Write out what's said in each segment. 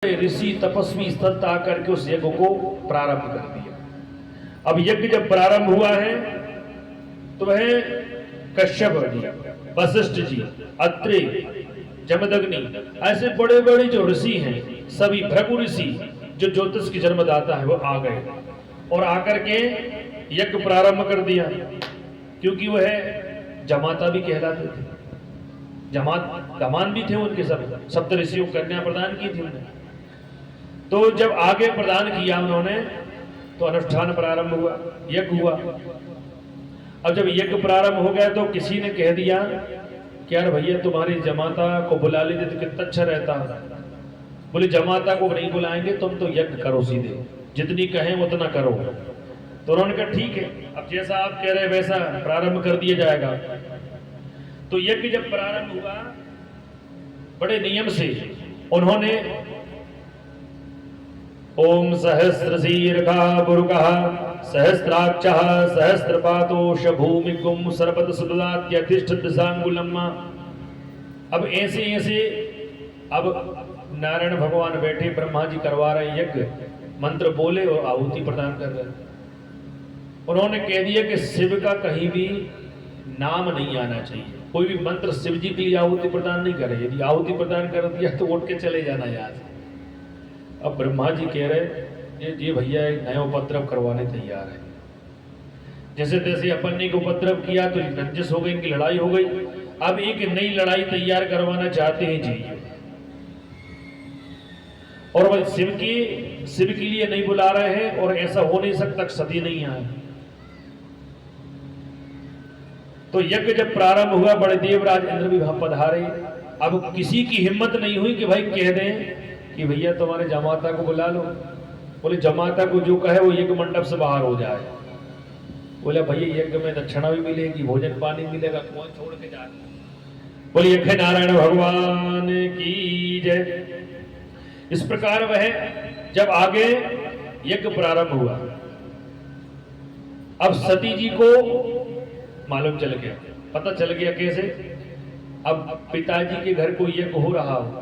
ऋषि तपस्वी स्थल आकर के उस यज्ञ को प्रारंभ कर दिया। अब यज्ञ जब प्रारंभ हुआ है तो वह कश्यप जी, वशिष्ठ जी, अत्रि, जमदग्नि, ऐसे बड़े बड़े जो ऋषि हैं, सभी भृगु ऋषि जो ज्योतिष की जन्मदाता है वो आ गए और आकर के यज्ञ प्रारंभ कर दिया। क्योंकि वह जमाता भी कहलाते थे, जमान भी थे उनके, सब सप्त ऋषियों को कन्या प्रदान की थी उन्होंने। तो जब आगे प्रदान किया उन्होंने तो अनुष्ठान प्रारंभ हुआ, यज्ञ हुआ। अब जब यज्ञ प्रारंभ हो गया तो किसी ने कह दिया कि यार भैया तुम्हारी जमाता को बुला लेते तो कितना अच्छा रहता। बोले जमाता को नहीं बुलाएंगे, तुम तो यज्ञ करो, सीधे जितनी कहें उतना करो। तो उन्होंने कहा ठीक है, अब जैसा आप कह रहे हैं वैसा प्रारंभ कर दिया जाएगा। तो यज्ञ जब प्रारंभ हुआ बड़े नियम से उन्होंने ओम सहस्रशीर्षा पुरुषः सहस्राक्षः सहस्रपातोष भूमिकुम सर्पत सुददात्यतिष्ठत् सांगुलम्। अब ऐसे ऐसे अब नारायण भगवान बैठे, ब्रह्मा जी करवा रहे यज्ञ, मंत्र बोले और आहुति प्रदान कर रहे। उन्होंने कह दिया कि शिव का कहीं भी नाम नहीं आना चाहिए, कोई भी मंत्र शिव जी के लिए आहुति प्रदान नहीं करे। यदि आहुति प्रदान कर दिया तो उठ के चले जाना याद। अब ब्रह्मा जी कह रहे ये भैया एक नया उपद्रव करवाने तैयार है। जैसे तैसे अपन ने एक उपद्रव किया तो रंजिश हो गई, इनकी लड़ाई हो गई। अब एक नई लड़ाई तैयार करवाना चाहते हैं जी, और वह शिव के लिए नहीं बुला रहे हैं, और ऐसा हो नहीं सकता, सती नहीं आए। तो यज्ञ जब प्रारंभ हुआ बड़े देवराज इंद्र भी वहां पधारे। अब किसी की हिम्मत नहीं हुई कि भाई कह दें कि भैया तुम्हारे जमाता को बुला लो। बोले जमाता को जो कहे वो यज्ञ मंडप से बाहर हो जाए। बोले भैया यज्ञ में दक्षिणा भी मिलेगी, भोजन पानी मिलेगा, कौन छोड़ के जाए। बोले यज्ञ नारायण भगवान की जय। इस प्रकार वह जब आगे यज्ञ प्रारंभ हुआ, अब सती जी को मालूम चल गया, पता चल गया कैसे। अब पिताजी के घर कोई यज्ञ हो रहा हो,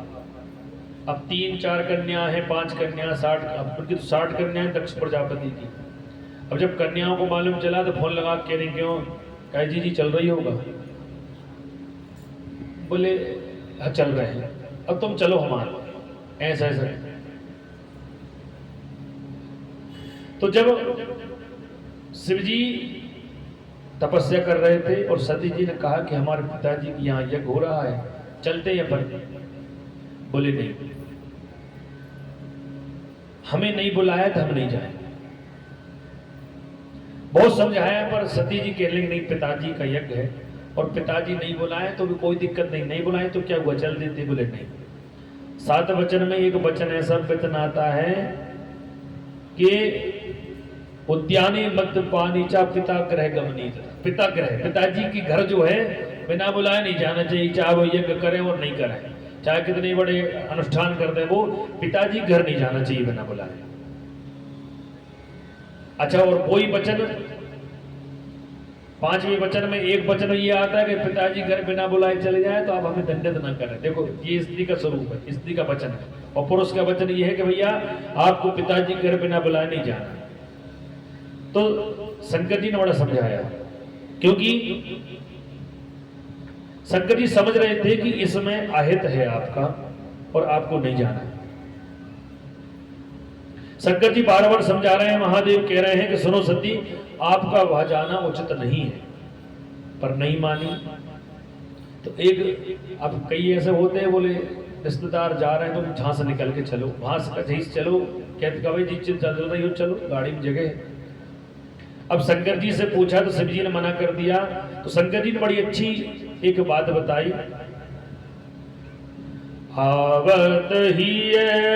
अब 3-4 कन्या है, 5 कन्या, 60, अब उनकी तो 60 कन्याएं दक्ष प्रजापति की। अब जब कन्याओं को मालूम चला तो फोन लगा कह रही क्यों, कहे जी चल रही होगा। बोले हाँ चल रहे हैं, अब तुम चलो हमारे, ऐसा ऐसा। तो जब शिवजी तपस्या कर रहे थे और सती जी ने कहा कि हमारे पिताजी की यहाँ यज्ञ हो रहा है, चलते हैं अपन। बोले नहीं, हमें नहीं बुलाया तो हम नहीं जाएंगे। बहुत समझाया पर सती जी कह नहीं, पिताजी का यज्ञ है और पिताजी नहीं बुलाए तो भी कोई दिक्कत नहीं, नहीं बुलाए तो क्या हुआ, चल देते। बोले नहीं। 7 वचन में एक वचन ऐसा वचन आता है कि उद्याने मध्य पानी चा पिता ग्रह गमनीत। पिता ग्रह, पिताजी की घर जो है बिना बुलाए नहीं जाना चाहिए, चाहे वो यज्ञ करें और नहीं करें, चाहे कितने बड़े अनुष्ठान कर दें, वो पिताजी घर नहीं जाना चाहिए बिना बुलाए। अच्छा, और कोई वचन 5वें वचन में एक वचन ये आता है कि पिताजी घर बिना बुलाए चले जाए तो आप हमें दंडित ना करें। देखो ये स्त्री का स्वरूप है, स्त्री का वचन है, और पुरुष का वचन ये है कि भैया आपको पिताजी घर बिना बुलाए नहीं जाना। तो शंकर जी ने बड़ा समझाया, क्योंकि शंकर जी समझ रहे थे कि इसमें अहित है आपका और आपको नहीं जाना है। शंकर जी बार बार समझा रहे हैं, महादेव कह रहे हैं कि सुनो सती, आपका वहां जाना उचित नहीं है, पर नहीं मानी। तो एक अब कई ऐसे होते हैं, बोले रिश्तेदार जा रहे हैं तो जहां से निकल के चलो, वहां से चलो, कहते भाई जी चल रही हो, चलो गाड़ी में जगह है। अब शंकर जी से पूछा तो शिव जी ने मना कर दिया। तो शंकर जी ने बड़ी अच्छी एक बात बताई, आवत ही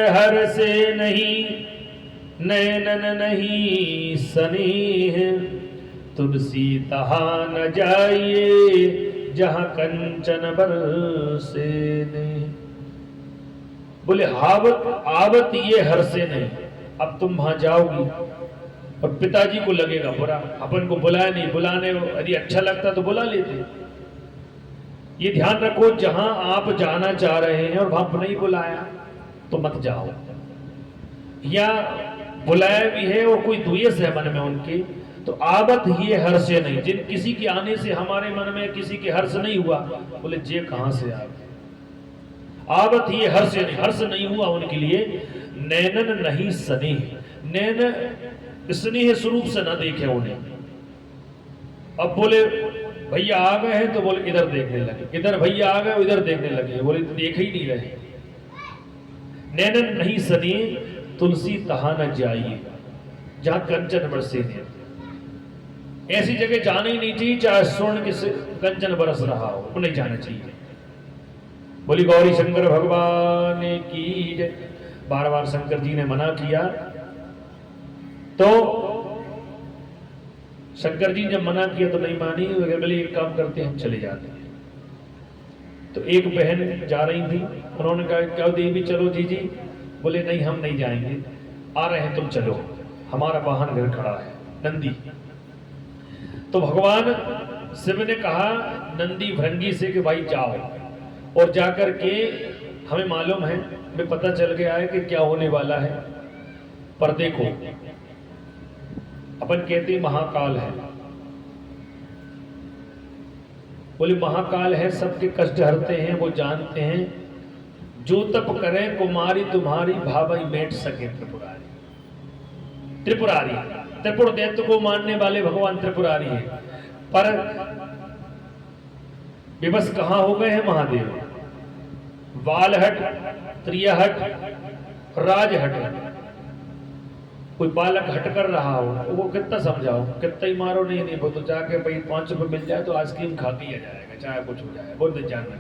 हर से नहीं नैनन नहीं स्नेह, तुलसी तहा न जाइए जहां कंचन बरसे नहीं। बोले आवत ये हर से नहीं, अब तुम वहां जाओगी और पिताजी को लगेगा बुरा, अपन को बुलाया नहीं, बुलाने यदि अच्छा लगता तो बुला लेते। ये ध्यान रखो, जहां आप जाना चाह रहे हैं और वहां नहीं बुलाया तो मत जाओ। या बुलाया भी है और कोई द्वेष है मन में उनके, तो आवत ये हर्ष नहीं। जिन किसी के आने से हमारे मन में किसी के हर्ष नहीं हुआ, बोले जे कहां से आ गए। आवत ये हर्ष नहीं, हर्ष नहीं हुआ उनके लिए। नैनन नहीं स्नेह, नैन स्नेह स्वरूप से न देखे उन्हें। अब बोले भैया आ गए हैं तो बोले इधर देखने लगे, इधर भैया आ गए इधर देखने लगे, बोले देख ही नहीं रहे। नैनन नहीं स्नेह तुलसी तहा न जाइए, जहां कंचन बरसे ने, ऐसी जगह जाना ही नहीं चाहिए चाहे स्वर्ण के कंचन बरस रहा हो, वो नहीं जाना चाहिए। बोली गौरी शंकर भगवान की जय। बार बार शंकर जी ने मना किया, तो शंकर जी जब मना किया तो नहीं मानी। बोले एक काम करते हम चले जाते हैं। तो एक बहन जा रही थी, उन्होंने कहा क्या देवी चलो जी। बोले नहीं हम नहीं जाएंगे, आ रहे हैं तुम चलो, हमारा वाहन घर खड़ा है नंदी। तो भगवान शिव ने कहा नंदी भृंगी से कि भाई जाओ, और जाकर के हमें मालूम है, हमें पता चल गया है कि क्या होने वाला है, पर देखो अपन कहते महाकाल है। बोले महाकाल है, सबके कष्ट हरते हैं, वो जानते हैं। जो तप करें कुमारी तुम्हारी, भावई बैठ सके त्रिपुरारी। त्रिपुरारी त्रिपुर दैत्य को मानने वाले भगवान त्रिपुरारी हैं, पर विवश कहां हो गए हैं महादेव। बालहट, त्रियहट, राजहट। कोई बालक हट कर रहा हो तो वो कितना समझाओ, कितना ही मारो, नहीं वो तो जाके भाई 5 रुपए मिल जाए तो आइसक्रीम खा के आ जाएगा, चाहे कुछ हो जाए, वो नहीं जानना।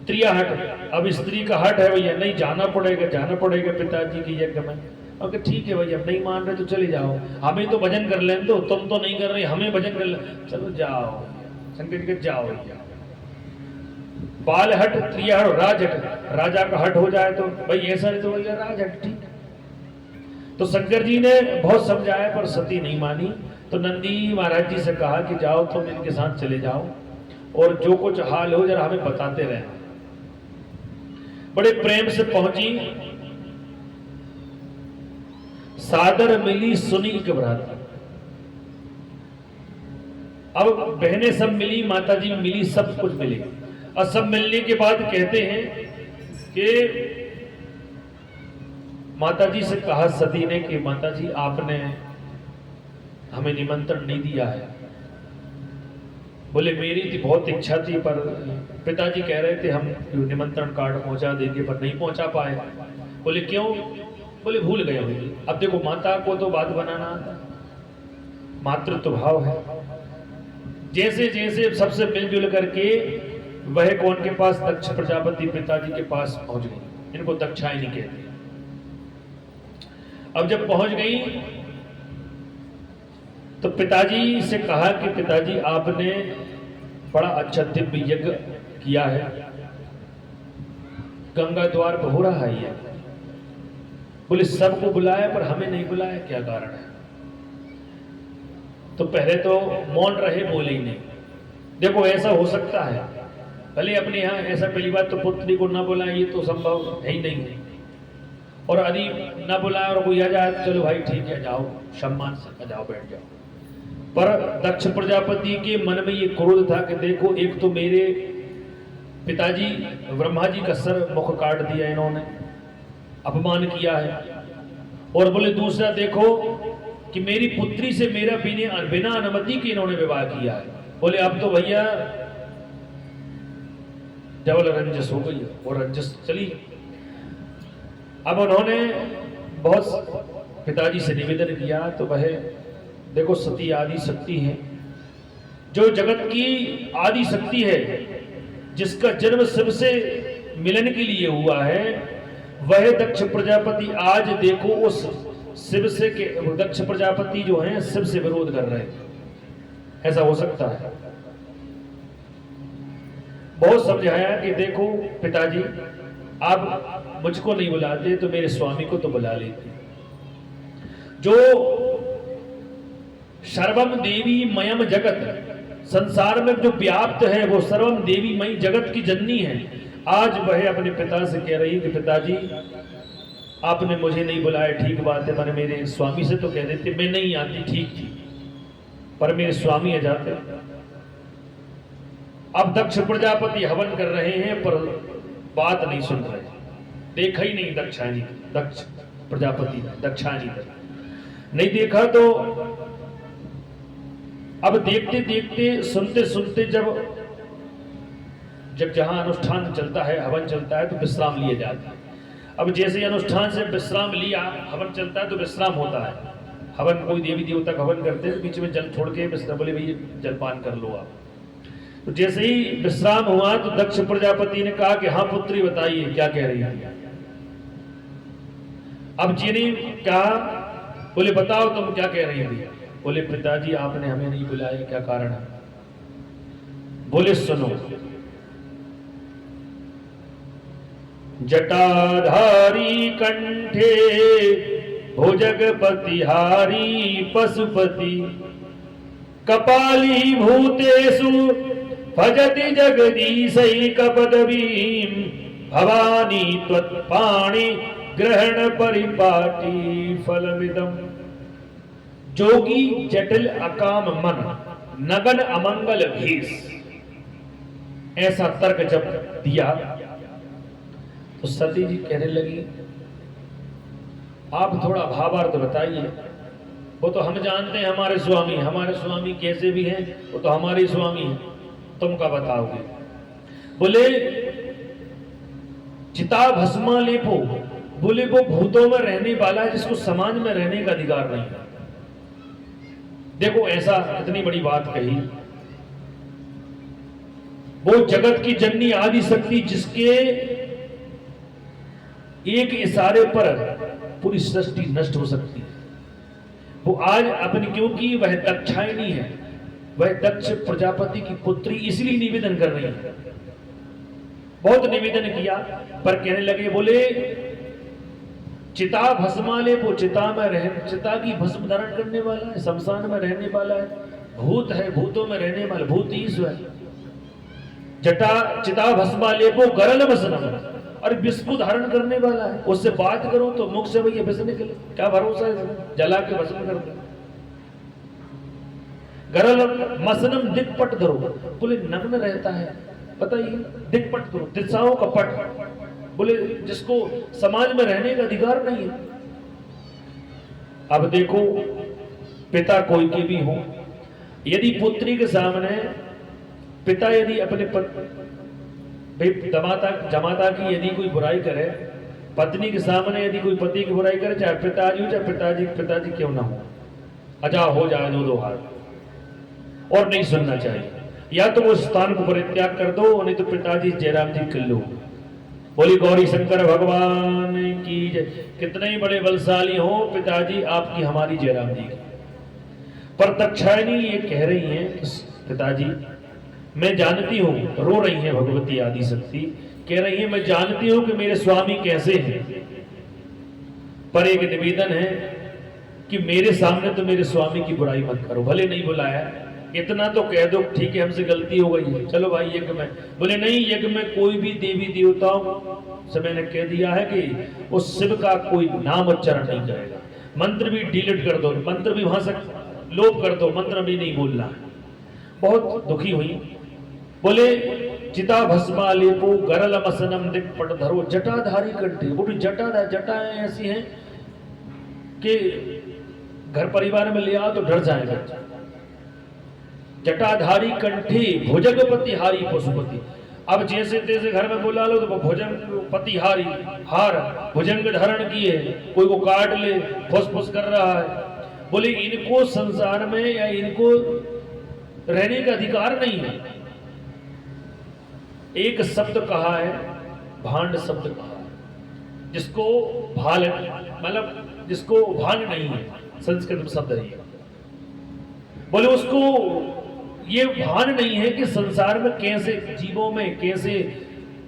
त्रियहट, अब स्त्री का हट है भैया, नहीं जाना पड़ेगा पिताजी की यज्ञ में। अगर ठीक है भैया नहीं मान रहे तो चले जाओ, हमें तो भजन कर लें, तो तुम तो नहीं कर रहे, हमें भजन कर ले, चलो जाओ शंकर जी जाओ भैया। बाल हट, त्रियहट, राजहट, राजा का हट हो जाए तो भाई ऐसा नहीं तो भैया राजहट ठीक। तो शंकर जी ने बहुत समझाया पर सती नहीं मानी। तो नंदी महाराज जी से कहा कि जाओ तुम इनके साथ चले जाओ, और जो कुछ हाल हो जरा हमें बताते रहे। बड़े प्रेम से पहुंची, सादर मिली सुनी घबराती। अब बहनें सब मिली, माता जी मिली, सब कुछ मिले, और सब मिलने के बाद कहते हैं कि माता जी से कहा सती ने कि माता जी आपने हमें निमंत्रण नहीं दिया है। बोले मेरी थी बहुत इच्छा थी, पर पिताजी कह रहे थे हम निमंत्रण कार्ड पहुंचा देंगे, पर नहीं पहुंचा पाए। बोले क्यों? बोले भूल गए होंगे। अब देखो माता को तो बात बनाना आता, मातृत्व भाव है। जैसे जैसे सबसे मिलजुल करके वह कौन के पास, दक्ष प्रजापति पिताजी के पास पहुंच गई। इनको दक्षाई नहीं कहते। अब जब पहुंच गई तो पिताजी से कहा कि पिताजी आपने बड़ा अच्छा दिव्य यज्ञ किया है, गंगा द्वार पर हो रहा है ये। बोले सबको बुलाया पर हमें नहीं बुलाया, क्या कारण है? तो पहले तो मौन रहे, बोले ही नहीं। देखो ऐसा हो सकता है, भले अपने यहाँ ऐसा पहली बात तो पुत्री को ना बुलाए ये तो संभव है ही नहीं है, और यदि ना बुलाए और कोई आ जाए तो चलो भाई ठीक है जाओ, सम्मान से जाओ बैठ जाओ। पर दक्ष प्रजापति के मन में ये क्रोध था कि देखो एक तो मेरे पिताजी ब्रह्मा जी का सर मुख काट दिया इन्होंने, अपमान किया है, और बोले दूसरा देखो कि मेरी पुत्री से मेरा बिना अनुमति के इन्होंने विवाह किया है। बोले अब तो भैया डबल रंजस हो गई और रंजस चली। अब उन्होंने बहुत पिताजी से निवेदन किया, तो वह देखो सती आदि शक्ति है, जो जगत की आदि शक्ति है, जिसका जन्म शिव से मिलन के लिए हुआ है, वह दक्ष प्रजापति आज देखो उस शिव से के दक्ष प्रजापति जो हैं शिव से विरोध कर रहे हैं। ऐसा हो सकता है? बहुत समझाया कि देखो पिताजी आप मुझको नहीं बुलाते तो मेरे स्वामी को तो बुला लेते। जो सर्वम देवी मयम जगत, संसार में जो व्याप्त है वो सर्वम देवी मई जगत की जननी है। आज वह अपने पिता से कह रही कि पिताजी आपने मुझे नहीं बुलाया, ठीक बात है, मैंने मेरे स्वामी से तो कह देते मैं नहीं आती, ठीक थी, पर मेरे स्वामी आ जाते। अब दक्ष प्रजापति हवन कर रहे हैं पर बात नहीं सुन रहे, देखा ही नहीं दक्ष प्रजापति दक्षायनी नहीं देखा। तो अब देखते देखते सुनते सुनते जब जहां अनुष्ठान चलता है, हवन चलता है, तो विश्राम लिया जाता है। अब जैसे अनुष्ठान से विश्राम लिया, हवन चलता है तो विश्राम होता है। हवन कोई देवी देवता का हवन करते हैं तो बीच में जल छोड़ के विश्राम, बोले भैया जलपान कर लो आप। तो जैसे ही विश्राम हुआ तो दक्ष प्रजापति ने कहा कि हाँ पुत्री बताइए क्या कह रही है। अब जी ने कहा, बोले बताओ तुम क्या कह रही थी। बोले पिताजी आपने हमें नहीं बुलाया, क्या कारण है। बोले सुनो, जटाधारी कंठे भुजगपतिहारी पशुपति कपाली भूतेषु भजति जगदीशैकपदवीं भवानी त्वत्पाणि ग्रहण परिपाटी फलमिदम्। जोगी जटिल अकाम मन नगन अमंगल भीष, ऐसा तर्क जब दिया तो सती जी कहने लगी आप थोड़ा भावार्थ बताइए। वो तो हम जानते हैं हमारे स्वामी कैसे भी हैं, वो तो हमारे स्वामी हैं, तुम क्या बताओगे। बोले चिता भस्मा लेपो, बोले वो भूतों में रहने वाला है जिसको समाज में रहने का अधिकार नहीं है। देखो ऐसा इतनी बड़ी बात कही, वो जगत की जननी आदि शक्ति जिसके एक इशारे पर पूरी सृष्टि नष्ट हो सकती है, वो आज अपनी, क्योंकि वह दक्षायनी है, वह दक्ष प्रजापति की पुत्री, इसलिए निवेदन कर रही है। बहुत निवेदन किया पर कहने लगे, बोले चिता भस्मा ले, वो चिता में रह, चिता की भस्म धारण करने वाला है, शमशान में रहने वाला है, भूत है, भूतों में रहने वाला, भूत ईश्वर। जटा चिता भस्मा ले वो गरल भस्म, और विष को धारण करने वाला है, उससे बात करो तो मुख से भैया विष निकले, क्या भरोसा है, जला के भस्म कर दो। गरल मसनम दिक्पट धरो, बोले नग्न रहता है, बताइए दिक्पट धरो, दिशाओं का पट, बोले जिसको समाज में रहने का अधिकार नहीं है। अब देखो पिता कोई के भी हो, यदि पुत्री के सामने पिता यदि अपने जमाता की यदि कोई बुराई करे, पत्नी के सामने यदि कोई पति की बुराई करे, चाहे पिताजी हो चाहे पिताजी क्यों ना हो, अजा हो जाए दो हाथ, और नहीं सुनना चाहिए। या तो वो स्थान को परित्याग कर दो, नहीं तो पिताजी जयराम जी कर लो। बोली गौरी शंकर भगवान की जय। कितने ही बड़े बलशाली हो पिताजी आपकी, हमारी जयराम जी की। पर दक्षायनी ये कह रही हैं पिताजी मैं जानती हूं, रो रही हैं भगवती आदि शक्ति, कह रही है मैं जानती हूं कि मेरे स्वामी कैसे हैं, पर एक निवेदन है कि मेरे सामने तो मेरे स्वामी की बुराई मत करो। भले नहीं बुलाया, इतना तो कह दो ठीक है हमसे गलती हो गई है, चलो भाई यज्ञ में। बोले नहीं, यज्ञ में कोई भी देवी देवताओं से मैंने कह दिया है कि उस शिव का कोई नाम उच्चारण नहीं करेगा, मंत्र भी डिलीट कर दो, मंत्र भी वहां से लोप कर दो, मंत्र भी नहीं बोलना है। बहुत दुखी हुई। बोले चिता भस्मा लेपो गरल मसनम दिक्पट धरो जटाधारी कंठे। बोली जटाएं ऐसी हैं कि घर परिवार में ले आओ तो डर जाएगा। जटाधारी कंठे भुजगपति हारी पशुपति। अब जैसे तैसे घर में बुला लो तो भुजंग पति हारी, हार भुजंग धारण किए, कोई को काट ले, फुस कर रहा है। बोले इनको संसार में या इनको रहने का अधिकार नहीं है। एक शब्द कहा है, भांड शब्द कहा है, जिसको भाल मतलब जिसको भान नहीं है, संस्कृत में शब्द है। बोले उसको ये भान नहीं है कि संसार में कैसे जीवों में, कैसे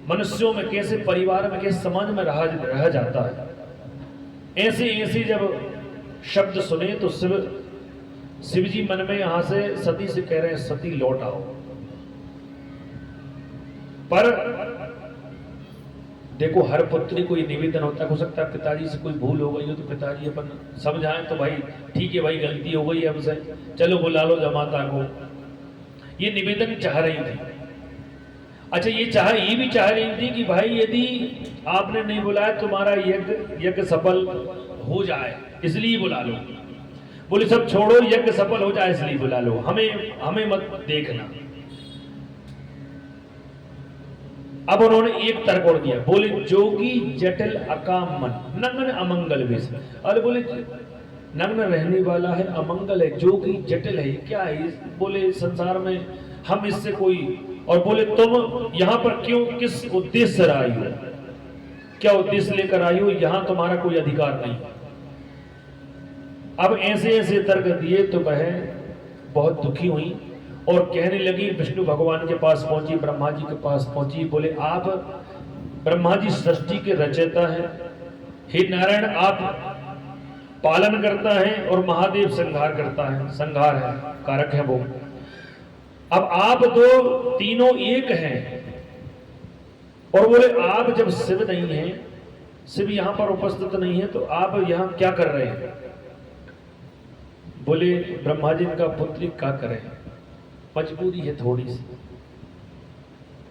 मनुष्यों में, कैसे परिवार में, कैसे समाज में रह जाता है। ऐसे जब शब्द सुने तो शिव जी मन में यहां से सती से कह रहे हैं सती लौट आओ। पर देखो हर पुत्री को ये निवेदन होता है, हो सकता है पिताजी से कोई भूल हो गई हो तो पिताजी अपन समझाएं तो भाई ठीक है भाई गलती हो गई हमसे, चलो बुला लो जमाता को। ये निवेदन चाह रही थी। अच्छा ये भी चाह रही थी कि भाई यदि आपने नहीं बुलाया तुम्हारा यज्ञ सफल हो जाए इसलिए बुला लो। बोले सब छोड़ो, यज्ञ सफल हो जाए इसलिए बुला लो, हमें मत देखना। अब उन्होंने एक तर्क और दिया, बोले जोगी जटिल अकाम मन नग्न अमंगल वेश। अरे बोले नग्न रहने वाला है, अमंगल है, जोगी जटिल है, क्या है? बोले संसार में हम इससे कोई, और बोले तुम यहां पर क्यों, किस उद्देश्य से आई हो, क्या उद्देश्य लेकर आई हो, यहां तुम्हारा कोई अधिकार नहीं। अब ऐसे ऐसे तर्क दिए तो वह बहुत दुखी हुई और कहने लगी, विष्णु भगवान के पास पहुंची, ब्रह्मा जी के पास पहुंची, बोले आप ब्रह्मा जी सृष्टि के रचयिता हैं, हे नारायण आप पालन करता है और महादेव संहार करता है, संहार है, कारक है वो। अब आप दो तीनों एक हैं, और बोले आप जब शिव नहीं है, शिव यहां पर उपस्थित नहीं है, तो आप यहां क्या कर रहे हैं? बोले ब्रह्मा जी का पुत्री क्या करें, मजबूरी है थोड़ी सी।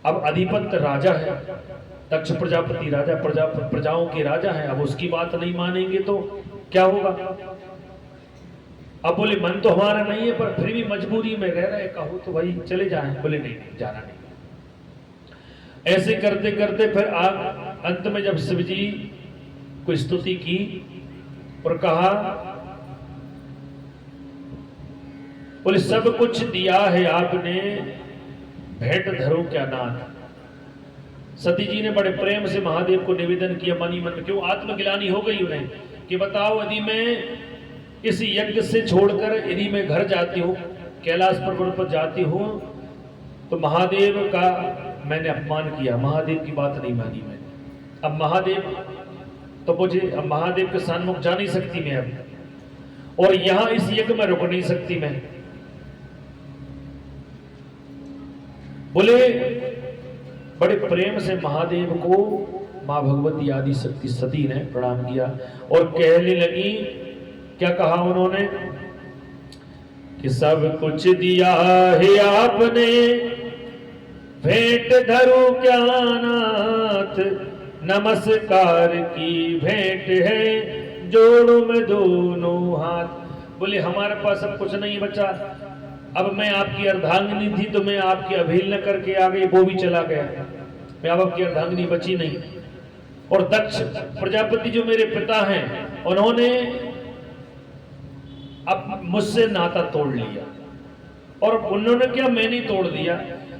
अब अधिपत्य राजा है, दक्ष प्रजापति राजा, प्रजाओं के राजा है, अब उसकी बात नहीं मानेंगे तो क्या होगा? अब बोले मन तो हमारा नहीं है पर फिर भी मजबूरी में रह रहे, कहो तो भाई चले जाएं। बोले नहीं जाना नहीं। ऐसे करते करते फिर अंत में जब शिव जी को स्तुति की और कहा, बोले सब कुछ दिया है आपने, भेंट धरो क्या नाथ। सती जी ने बड़े प्रेम से महादेव को निवेदन किया, मनी मन क्यों आत्मग्लानि हो गई उन्हें कि बताओ यदि मैं इस यज्ञ से छोड़कर यदि मैं घर जाती हूँ, कैलाश पर्वत पर जाती हूँ, तो महादेव का मैंने अपमान किया, महादेव की बात नहीं मानी मैंने। अब महादेव तो मुझे, अब महादेव के सन्मुख जा नहीं सकती मैं अब, और यहां इस यज्ञ में रुक नहीं सकती मैं। बोले बड़े प्रेम से महादेव को मां भगवती आदि शक्ति सती ने प्रणाम किया और कहने लगी, क्या कहा उन्होंने कि सब कुछ दिया है आपने, भेंट धरो क्या नाथ, नमस्कार की भेंट है, जोड़ो में दोनों हाथ। बोले हमारे पास अब कुछ नहीं बचा, अब मैं आपकी अर्धांगिनी थी तो मैं आपकी अवहेलना करके आ गई, वो भी चला गया, मैं अब आपकी अर्धांगिनी बची नहीं। और दक्ष प्रजापति जो मेरे पिता हैं, उन्होंने अब मुझसे नाता तोड़ लिया, और उन्होंने क्या, मैंने तोड़ दिया।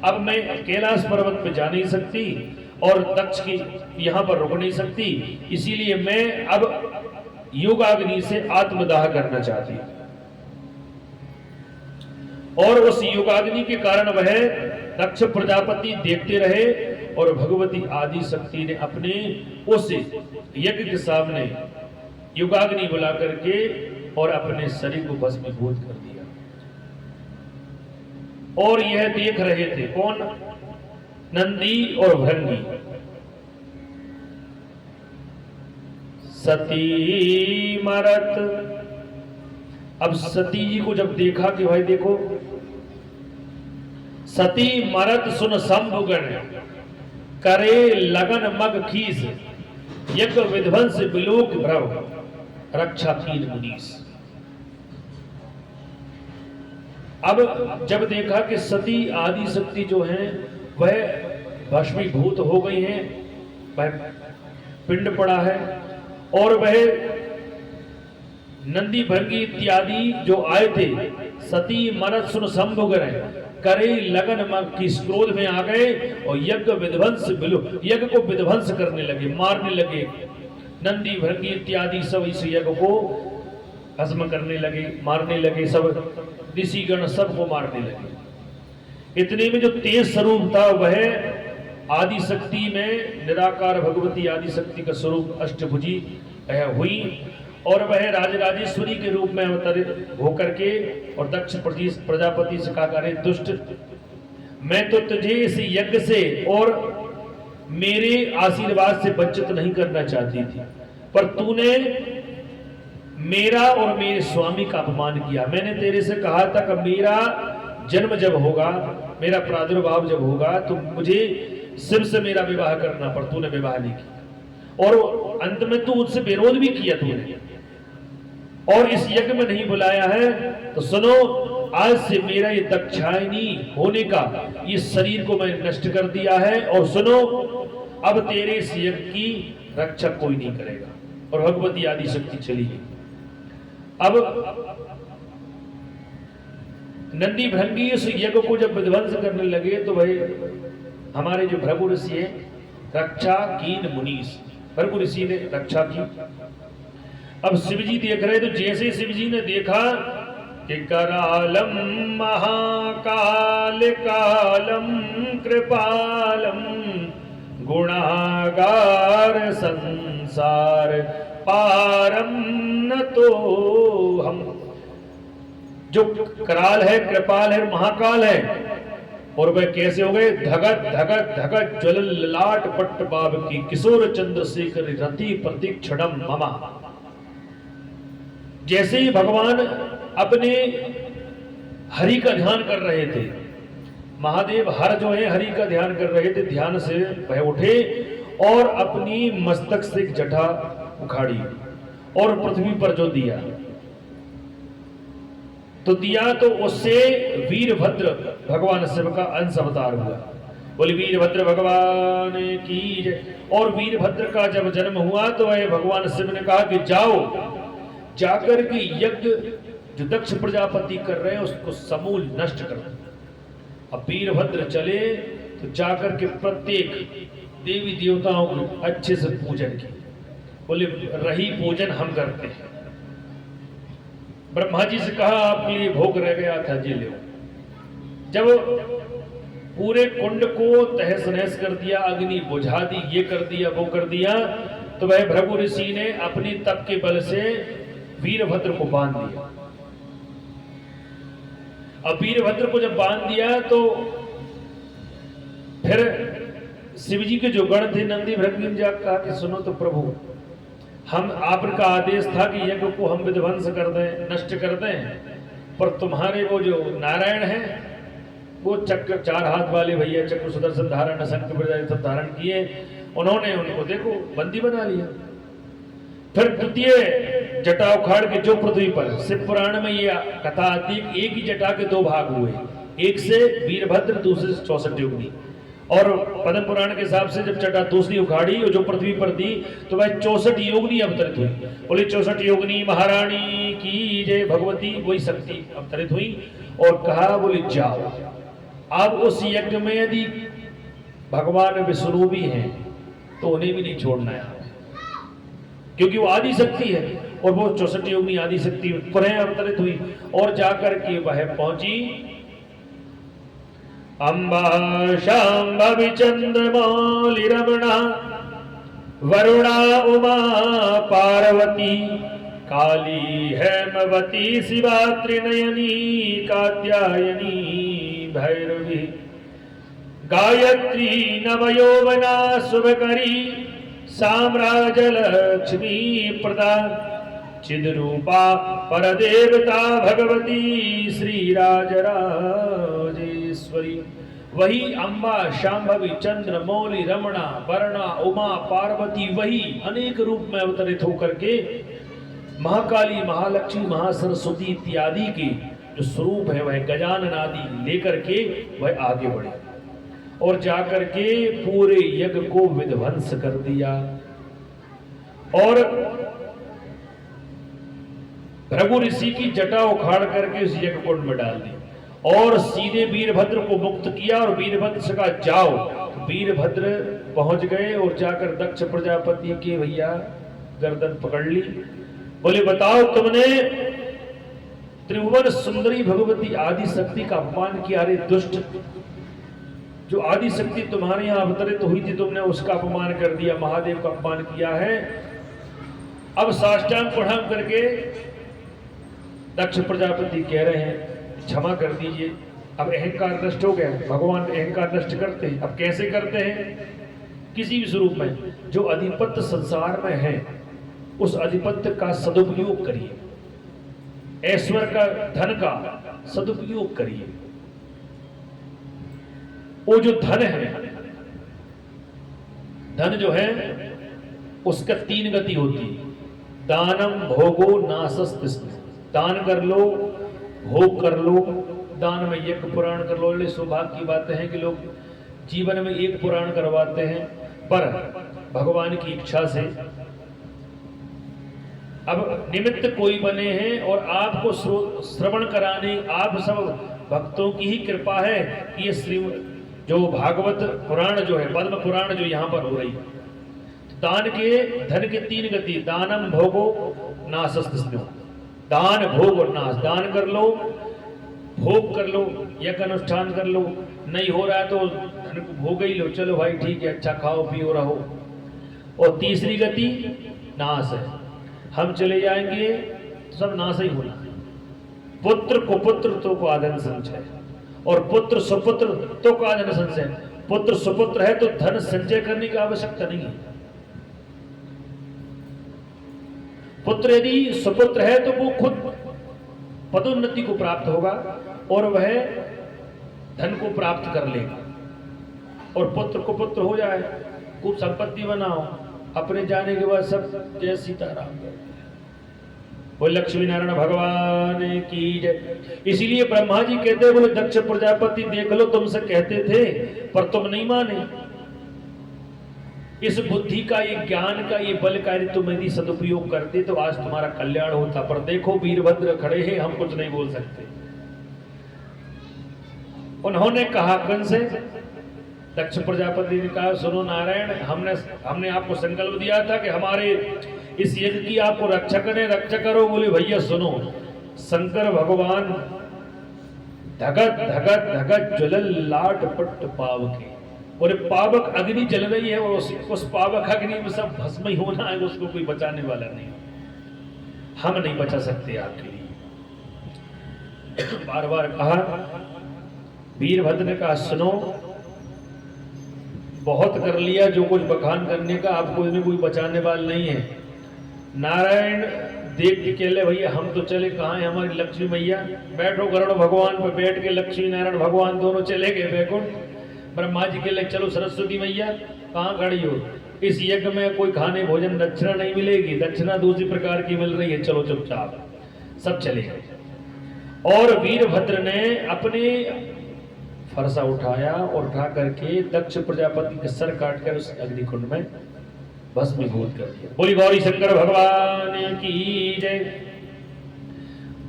अब मैं कैलाश पर्वत पे जा नहीं सकती और दक्ष की यहां पर रुक नहीं सकती, इसीलिए मैं अब युगाग्नि से आत्मदाह करना चाहती हूं। और उस युगाग्नि के कारण वह दक्ष प्रजापति देखते रहे और भगवती आदि शक्ति ने अपने उस यज्ञ के सामने युगाग्नि बुला करके और अपने शरीर को भस्मीभूत कर दिया। और यह देख रहे थे कौन? नंदी और भृंगी। सती मरत। अब सती जी को जब देखा कि भाई देखो, सती मरत सुन शंभुगण, करे लगन मग खीस, यज्ञ विध्वंस बिलोक भ्रव, रक्षा कीन मुनीस। अब जब देखा कि सती आदि शक्ति जो हैं वह भस्मीभूत हो गई हैं, वह पिंड पड़ा है, और वह नंदी भृंगी इत्यादि जो आए थे, सती मरत सुन शंभुगण, करे लगन मग की क्रोध में आ गए और यज्ञ विध्वंस यज्ञ को विध्वंस करने लगे, मारने लगे। नंदी भृंगी इत्यादि सब इस यज्ञ को भस्म करने लगे, मारने लगे, सब ऋषिगण सबको मारने लगे। इतने में जो तेज स्वरूप था वह आदि शक्ति में निराकार भगवती आदि शक्ति का स्वरूप अष्टभुजी हुई, और वह राजराजेश्वरी के रूप में अवतरित होकर के और दक्ष प्रजापति से कहा, अरे दुष्ट, मैं तो तुझे इस यज्ञ से और मेरे आशीर्वाद से वंचित नहीं करना चाहती थी, पर तूने मेरा और मेरे स्वामी का अपमान किया। मैंने तेरे से कहा था कि मेरा जन्म जब होगा, मेरा प्रादुर्भाव जब होगा, तो मुझे शिव से मेरा विवाह करना, पर तूने विवाह नहीं किया और अंत में तू उससे विरोध भी किया तूने, और इस यज्ञ में नहीं बुलाया है। तो सुनो, आज से मेरा ये दक्षायनी होने का ये शरीर को मैं नष्ट कर दिया है, और सुनो, अब तेरे इस यज्ञ की रक्षा कोई नहीं करेगा। और भगवती आदि शक्ति चली गई। अब नंदी भृंगी इस यज्ञ को जब विध्वंस करने लगे, तो भाई हमारे जो भृगु ऋषि है, रक्षा कीन मुनीस, भृगु ऋषि ने रक्षा की। अब शिवजी देख रहे, तो जैसे शिवजी ने देखा कि करालम महाकाल कालम कृपालम गुणागार संसार पारम न, तो हम जो कराल है, कृपाल है, महाकाल है, और वह कैसे हो गए? धगत धगत धगत ज्वल ललाट पट्ट बाब की किशोर चंद्रशेखर रति प्रतीक्षणम ममा। जैसे ही भगवान अपने हरि का ध्यान कर रहे थे, महादेव हर जो है हरि का ध्यान कर रहे थे, ध्यान से वह उठे और अपनी मस्तक से जटा उखाड़ी और पृथ्वी पर जो दिया, तो उससे वीरभद्र भगवान शिव का अंश अवतार हुआ। बोले वीरभद्र भगवान की जय। और वीरभद्र का जब जन्म हुआ, तो वह भगवान शिव ने कहा कि जाओ, जाकर के यज्ञ जो दक्ष प्रजापति कर रहे हैं उसको समूल नष्ट कर दो। अब वीरभद्र चले, तो जाकर के प्रत्येक देवी देवताओं को अच्छे से पूजन की। बोले रही पूजन हम करते हैं। ब्रह्मा जी से कहा आपके लिए भोग रह गया था, जी ले। जब पूरे कुंड को तहस नहस कर दिया, अग्नि बुझा दी, ये कर दिया, वो कर दिया, तो वह भृगु ऋषि ने अपनी तप के बल से वीरभद्र को बांध दिया। अब वीरभद्र को जब बांध दिया, तो फिर शिवजी के जो गण थे नंदी भृंगी जा कहा कि सुनो तो प्रभु, हम आपका आदेश था कि यज्ञ को हम विध्वंस कर दें, नष्ट कर दें, पर तुम्हारे वो जो नारायण हैं, वो चक्र चार हाथ वाले भैया चक्र सुदर्शन धारण शंख प्रजापति सब धारण किए, उन्होंने उनको देखो बंदी बना लिया। फिर द्वितीय जटा उखाड़ के जो पृथ्वी पर, शिव पुराण में ये कथा आती है, एक ही जटा के दो भाग हुए, एक से वीरभद्र, दूसरे से 64 योगिनी। और पद्म पुराण के हिसाब से जब जटा दूसरी उखाड़ी और जो पृथ्वी पर दी, तो वह 64 योगिनी अवतरित हुई। बोली 64 योगिनी महारानी की जय, भगवती वही शक्ति अवतरित हुई और कहा बोली जाओ, अब उस यज्ञ में यदि भगवान विष्णु भी हैं तो उन्हें भी नहीं छोड़ना है, क्योंकि वो आदि शक्ति है और वो 64 योगिनी आदि शक्ति पुनः अवतरित हुई और जाकर के वह पहुंची अम्बा शांभवी चंद्रमौलि रमणा वरुणा उमा पार्वती काली हेमवती शिवा त्रिनयनी कात्यायनी भैरवी गायत्री नवयौवना शुभकरी साम्राज्य लक्ष्मी प्रदा चिद्रूपा परदेवता भगवती श्री राजराजेश्वरी। वही अम्बा शांभवी चंद्र मौली रमणा वर्णा उमा पार्वती, वही अनेक रूप में अवतरित होकर के महाकाली महालक्ष्मी महासरस्वती इत्यादि के जो स्वरूप है वह गजानन आदि लेकर के वह आगे बढ़े और जाकर के पूरे यज्ञ को विध्वंस कर दिया और भृगु ऋषि की जटा उखाड़ करके उस यज्ञ कुंड में डाल दी और सीधे वीरभद्र को मुक्त किया और वीरभद्र से कहा जाओ। वीरभद्र पहुंच गए और जाकर दक्ष प्रजापति के भैया गर्दन पकड़ ली। बोले बताओ, तुमने त्रिभुवन सुंदरी भगवती आदि शक्ति का अपमान किया। अरे दुष्ट, जो आदि शक्ति तुम्हारे यहाँ अवतरित हुई थी तुमने उसका अपमान कर दिया, महादेव का अपमान किया है। अब साष्टांग प्रणाम करके दक्ष प्रजापति कह रहे हैं क्षमा कर दीजिए, अब अहंकार नष्ट हो गया। भगवान अहंकार नष्ट करते हैं। अब कैसे करते हैं? किसी भी स्वरूप में जो अधिपत्य संसार में है उस अधिपत्य का सदुपयोग करिए, ऐश्वर्य का, धन का सदुपयोग करिए। वो जो धन है, धन जो है उसका 3 गति होती है, दानम भोगो नासस्तिस्म। दान कर लो, भोग कर लो। दान में यज्ञ पुराण कर लो। सौभाग्य की बातें हैं कि लोग जीवन में एक पुराण करवाते हैं, पर भगवान की इच्छा से अब निमित्त कोई बने हैं और आपको श्रवण कराने आप सब भक्तों की ही कृपा है कि ये श्री जो भागवत पुराण जो है, पद्म पुराण जो यहाँ पर हो रही है। दान के, धन के 3 गति, दानम भोगो नासस्तिस्म। दान भोग और नाश। दान कर लो, भोग कर लो, यज्ञ अनुष्ठान कर लो। नहीं हो रहा है तो धन को भोग ही लो, चलो भाई ठीक है, अच्छा खाओ पियो रहो। और तीसरी गति नाश है, हम चले जाएंगे तो सब नाश ही होना है। पुत्र कुपुत्र तो को आधन संचय, और पुत्र सुपुत्र तो को आधन संचय। पुत्र सुपुत्र है तो धन संचय करने की आवश्यकता नहीं है। पुत्र यदि सुपुत्र है तो वो खुद पदोन्नति को प्राप्त होगा और वह धन को प्राप्त कर लेगा। और पुत्र कुपुत्र हो जाए, खूब संपत्ति बनाओ, अपने जाने के बाद सब जय सीताराम कर। वो लक्ष्मी नारायण भगवान की जय। इसीलिए ब्रह्मा जी कहते बोले दक्ष प्रजापति देख लो तुमसे कहते थे पर तुम नहीं माने। इस बुद्धि का, ये ज्ञान का, ये बल का तुम यदि सदुपयोग करते तो आज तुम्हारा कल्याण होता। पर देखो वीरभद्र खड़े हैं, हम कुछ नहीं बोल सकते। उन्होंने कहा कौन से? दक्ष प्रजापति ने कहा सुनो नारायण, हमने आपको संकल्प दिया था कि हमारे इस यज्ञ की आपको रक्षा करें, रक्षा करो। बोले भैया सुनो, शंकर भगवान धगत धगत धगत ज्वलल लाट पट पावके। और पावक अग्नि जल रही है और उस पावक अग्नि में सब भस्म ही होना है, उसको कोई बचाने वाला नहीं। हम नहीं बचा सकते आपके लिए। बार बार कहा, वीरभद्र ने कहा सुनो, बहुत कर लिया जो कुछ बखान करने का, आपको इसमें कोई बचाने वाला नहीं है। नारायण देख के कहले भैया हम तो चले, कहाँ है हमारी लक्ष्मी मैया? बैठो गरुड़ भगवान पर बैठ के लक्ष्मी नारायण भगवान दोनों चले गए बैकुंठ। ब्रह्मा जी के लिए चलो सरस्वती मैया कहाँ खड़ी हो? इस यज्ञ में कोई खाने भोजन दक्षिणा नहीं मिलेगी, दक्षिणा दूसरी प्रकार की मिल रही है, चलो चुपचाप। सब चले गए और वीरभद्र ने अपने फरसा उठाया और उठा करके दक्ष प्रजापति के सर काट कर उस अग्निकुंड में भस्मीभूत कर दिया। बोली गौरी शंकर भगवान की जय।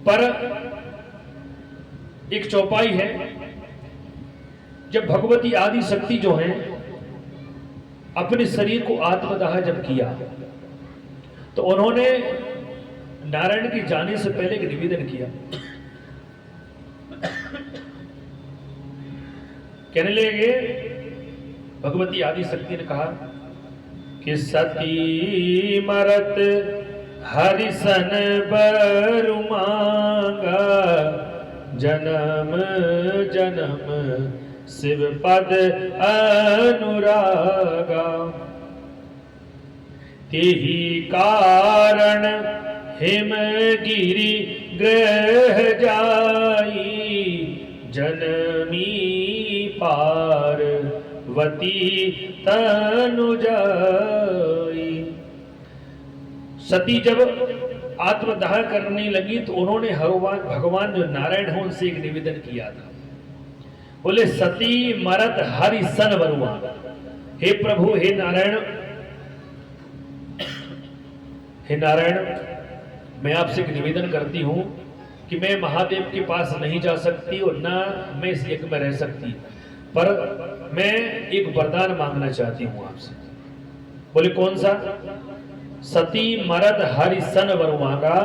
पर एक चौपाई है, जब भगवती आदि शक्ति जो है अपने शरीर को आत्मदाह जब किया तो उन्होंने नारायण के जाने से पहले एक निवेदन किया। कहने लगे, भगवती आदि शक्ति ने कहा कि सती मरत हरिसन बरु मांगा, जन्म जन्म शिव पद अनुरागा। तेहि कारण हिमगिरि ग्रह जाई, जनमी पार्वती तनु जाई। सती जब आत्मदाह करने लगी तो उन्होंने भगवान जो नारायण हो उनसे एक निवेदन किया था। बोले सती मरत हरि सन बरुआ। हे प्रभु, हे नारायण, हे नारायण, मैं आपसे एक निवेदन करती हूं कि मैं महादेव के पास नहीं जा सकती और ना मैं इस यज्ञ में रह सकती, पर मैं एक वरदान मांगना चाहती हूं आपसे। बोले कौन सा? सती मरद हरि सन वरुआगा,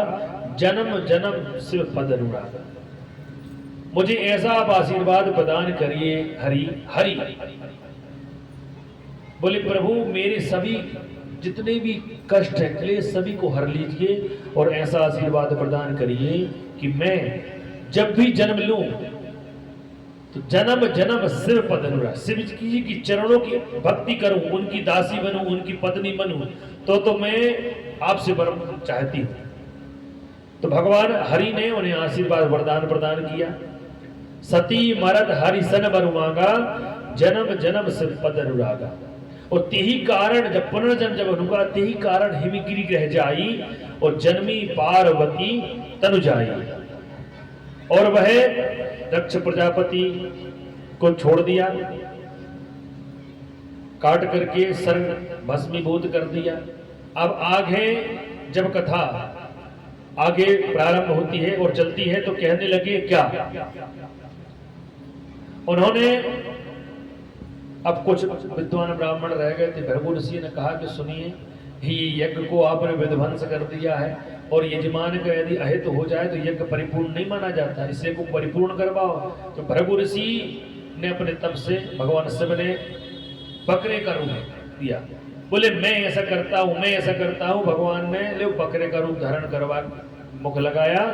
जन्म जन्म शिव पद अनुरागा। मुझे ऐसा आप आशीर्वाद प्रदान करिए हरि हरि। बोले प्रभु, मेरे सभी जितने भी कष्ट है, क्लेश सभी को हर लीजिए और ऐसा आशीर्वाद प्रदान करिए कि मैं जब भी जन्म लूं तो जन्म जन्म शिव पद अनुराग, शिव जी की चरणों की भक्ति करूं, उनकी दासी बनूं, उनकी पत्नी बनूं, तो मैं आपसे वर चाहती हूं। तो भगवान हरि ने उन्हें आशीर्वाद वरदान प्रदान किया। सती मरद हरि सन वर मांगा, जन्म जन्म शिव पद अनुरागा। और तेही कारण जब पुनर्जन्म जब अनुगा, तेही कारण हिमगिरी रह जाई और जन्मी पार्वती तनु जाई। और वह दक्ष प्रजापति को छोड़ दिया, काट करके सर भस्मीभूत कर दिया। अब आगे जब कथा आगे प्रारंभ होती है और चलती है तो कहने लगे क्या, उन्होंने अब कुछ विद्वान ब्राह्मण रह गए थे। भृगु ऋषि ने कहा कि सुनिए, ये यज्ञ को आपने विध्वंस कर दिया है और यजमान का यदि अहित हो जाए तो यज्ञ परिपूर्ण नहीं माना जाता, इसे को परिपूर्ण करवाओ। तो भृगु ऋषि ने अपने तप से भगवान शिव ने बकरे का रूप दिया। बोले मैं ऐसा करता हूं, मैं ऐसा करता हूं। भगवान ने ले बकरे का रूप धारण करवा मुख लगाया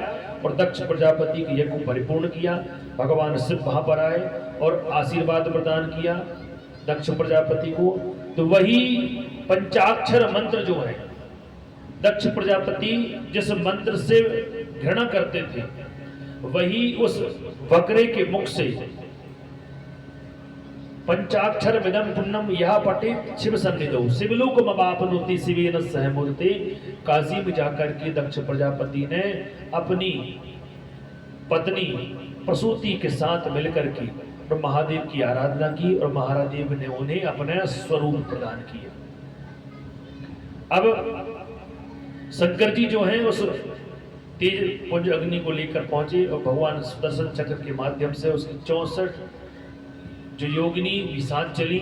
और दक्ष प्रजापति के यज्ञ को परिपूर्ण किया। भगवान शिव वहां पर आए और आशीर्वाद प्रदान किया दक्ष प्रजापति को। तो वही पंचाक्षर मंत्र जो है, दक्ष प्रजापति जिस मंत्र से घृणा करते थे, वही उस बकरे के मुख से पंचाक्षर विदम पुण्यम यह पटे शिव सन्निधो शिवलोक मवापनोति शिवेन सह मूर्ति। काशी में जाकर के दक्ष प्रजापति ने अपनी पत्नी प्रसूति के साथ मिलकर के और महादेव की आराधना की और महादेव ने उन्हें अपना स्वरूप प्रदान किया। अब शंकर जी जो हैं उस तेज पुंज अग्नि को लेकर पहुंचे और भगवान सुदर्शन चक्र के माध्यम से उसकी 64 जो योगिनी विसात चली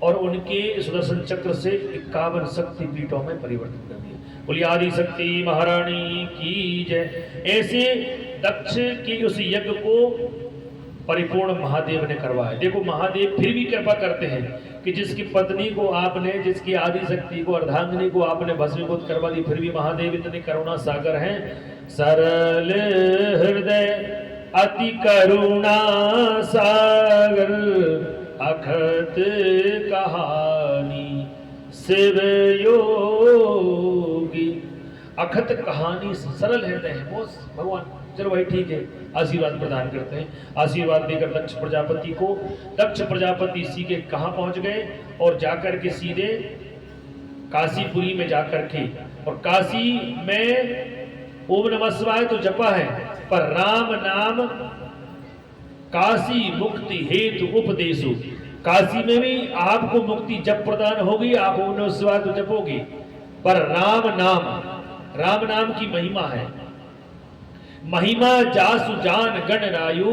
और उनके सुदर्शन चक्र से 51 शक्ति पीठों में परिवर्तन कर दिया। बोलिए आदि शक्ति महारानी की जय। ऐसे दक्ष के उस यज्ञ को परिपूर्ण महादेव ने करवाया। देखो महादेव फिर भी कृपा करते हैं कि जिसकी पत्नी को आपने, जिसकी आदि शक्ति को, अर्धांगिनी को आपने भस्मीभूत करवा दी, फिर भी महादेव इतने करुणा सागर हैं। सरल हृदय अति करुणा सागर अखत कहानी शिव योगी। अखत कहानी सरल हृदय है वो भगवान। चलो भाई ठीक है, आशीर्वाद प्रदान करते हैं। आशीर्वाद देकर दक्ष प्रजापति को, दक्ष प्रजापति सीधे कहाँ पहुंच गए और जाकर के सीधे काशीपुरी में जाकर के, और काशी में ओम नमः शिवाय तो जपा है, पर राम नाम काशी मुक्ति हेतु उपदेशु। काशी में भी आपको मुक्ति जब प्रदान होगी, आप ओम नमः शिवाय तो जपोगे, पर राम नाम की महिमा है। महिमा जासु जान गण रायु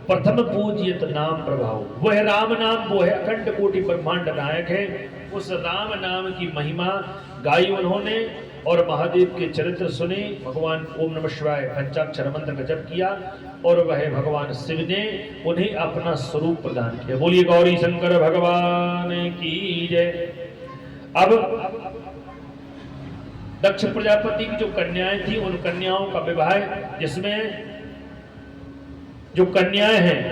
प्रथम पूजियत नाम प्रभाव। वह राम नाम वो है, अखंड कोटि ब्रह्मांड नायक है। उस राम नाम की महिमा गाई उन्होंने और महादेव के चरित्र सुने। भगवान ओम नमः शिवाय पंचाक्षर मंत्र का जप किया और वह भगवान शिव ने उन्हें अपना स्वरूप प्रदान किया। बोलिए गौरी शंकर भगवान की जय। अब दक्ष प्रजापति की जो कन्याएं थी, उन कन्याओं का विवाह, जिसमें जो कन्याएं हैं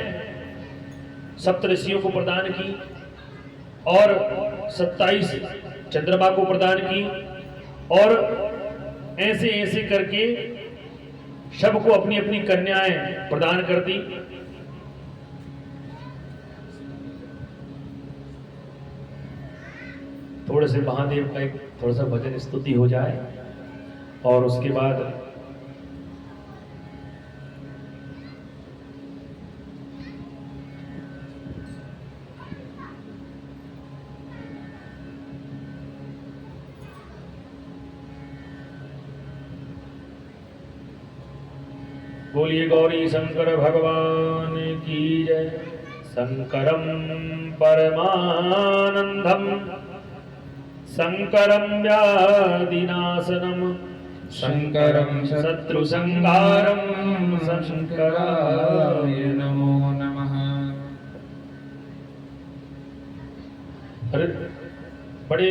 सप्तऋषियों को प्रदान की और 27 चंद्रमा को प्रदान की और ऐसे ऐसे करके सबको अपनी अपनी कन्याएं प्रदान कर दी। थोड़े से महादेव का एक थोड़ा सा भजन स्तुति हो जाए और उसके बाद बोलिए गौरी शंकर भगवान की जय। शंकरम परमानंदम शंकरम व्याधिनाशनम शंकरम शत्रुसंहारम शंकराय नमो नमः। अरे बड़े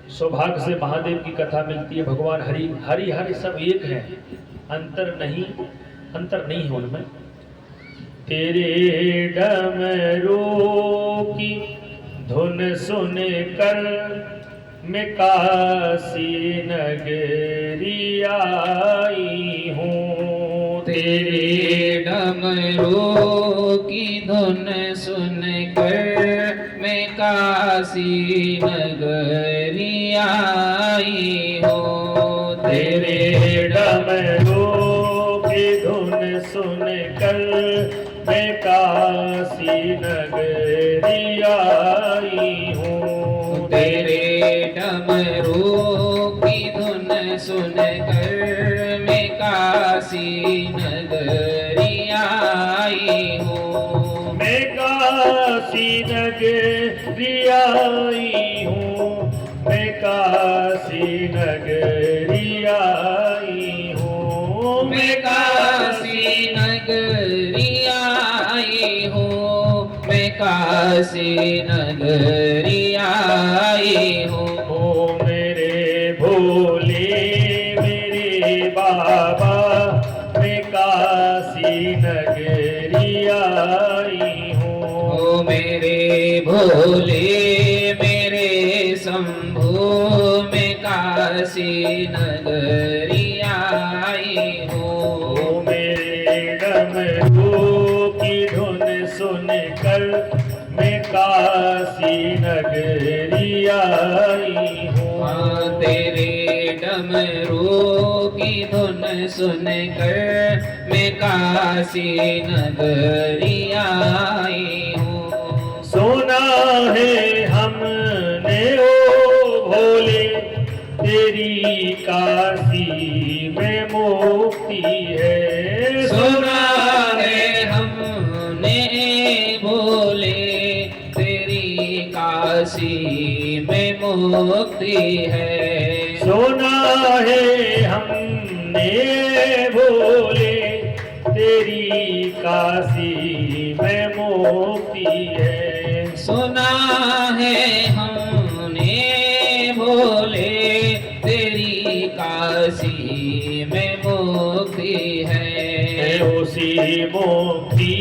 सौभाग्य से महादेव की कथा मिलती है। भगवान हरि हरि सब एक है, अंतर नहीं है उनमें। तेरे डमरू की धुन सुन कर मैं काशी नगरी आई हूँ। तेरे डमरू की धुन सुन कर मैं काशी नगरी आई हूँ। तेरे डमरू की धुन सुन कर मैं काशी नगरी आई हूँ। तेरे डमरू की धुन सुन कर मैं काशी नगरी आई हूँ। मैं काशी नगरी आई हूँ। मैं काशी नगरी आई हूँ। मैं काशी नगरी आई हूँ। मैं काशी नगरी आई हूँ। ओ मेरे भोले मेरे बाबा मैं काशी नगरी आई हूँ। ओ मेरे भोले मेरे शंभू मैं काशी नगरी आई हूँ। ओ मेरे डमरू की धुन सुन कर मैं काशी नगरी आई हूँ। तेरे डमरू की धुन सुन कर मैं काशी नगरी आई हूँ। सोना है हमने ओ भोले तेरी काशी में मुक्ति है। सुना है हमने भोले तेरी काशी में मुक्ति है। सोना है हमने भोले तेरी काशी में मुक्ति है। सुना है हमने भोले तेरी काशी में मुक्ति है। उसी मुक्ति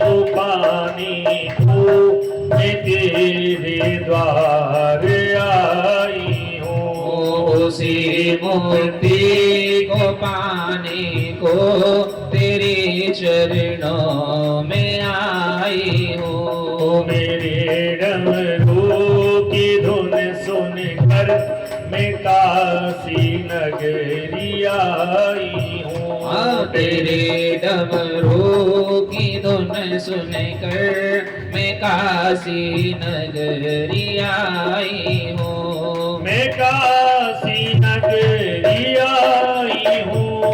को पाने को मैं तेरे द्वार आई हूँ। उसी मुक्ति को पाने को तेरे चरणों में आई हूँ। मेरे डमरू की धुन सुन कर मैं काशी नगरी आई हूँ। तेरे डमरू की धुन सुन कर मैं काशी नगरी आई हूँ। मैं काशी नगरी आई हूँ।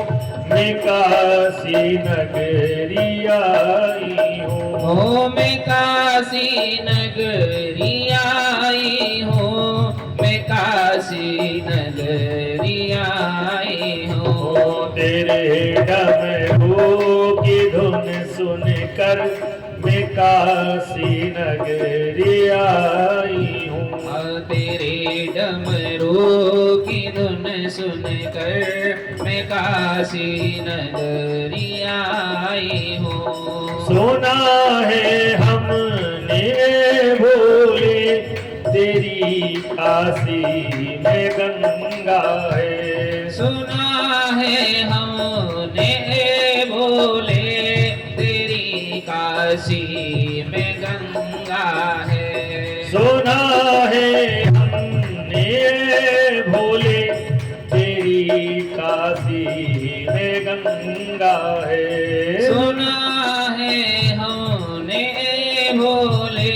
मैं काशी नगरी आई हूँ। मैं काशी नगरी आई हूँ। मैं काशी नगरी आई हूँ। तेरे डमरू की धुन सुन कर मैं काशी नगरी आई हूँ। तेरे डमरू की धुन सुन कर मैं काशी नगरी आई हूँ। सोना है हमने भोले तेरी काशी में गंगा है। सुना है हमने भोले तेरी काशी में गंगा है। सुना है हमने भोले तेरी काशी में गंगा है। सुना है हमने भोले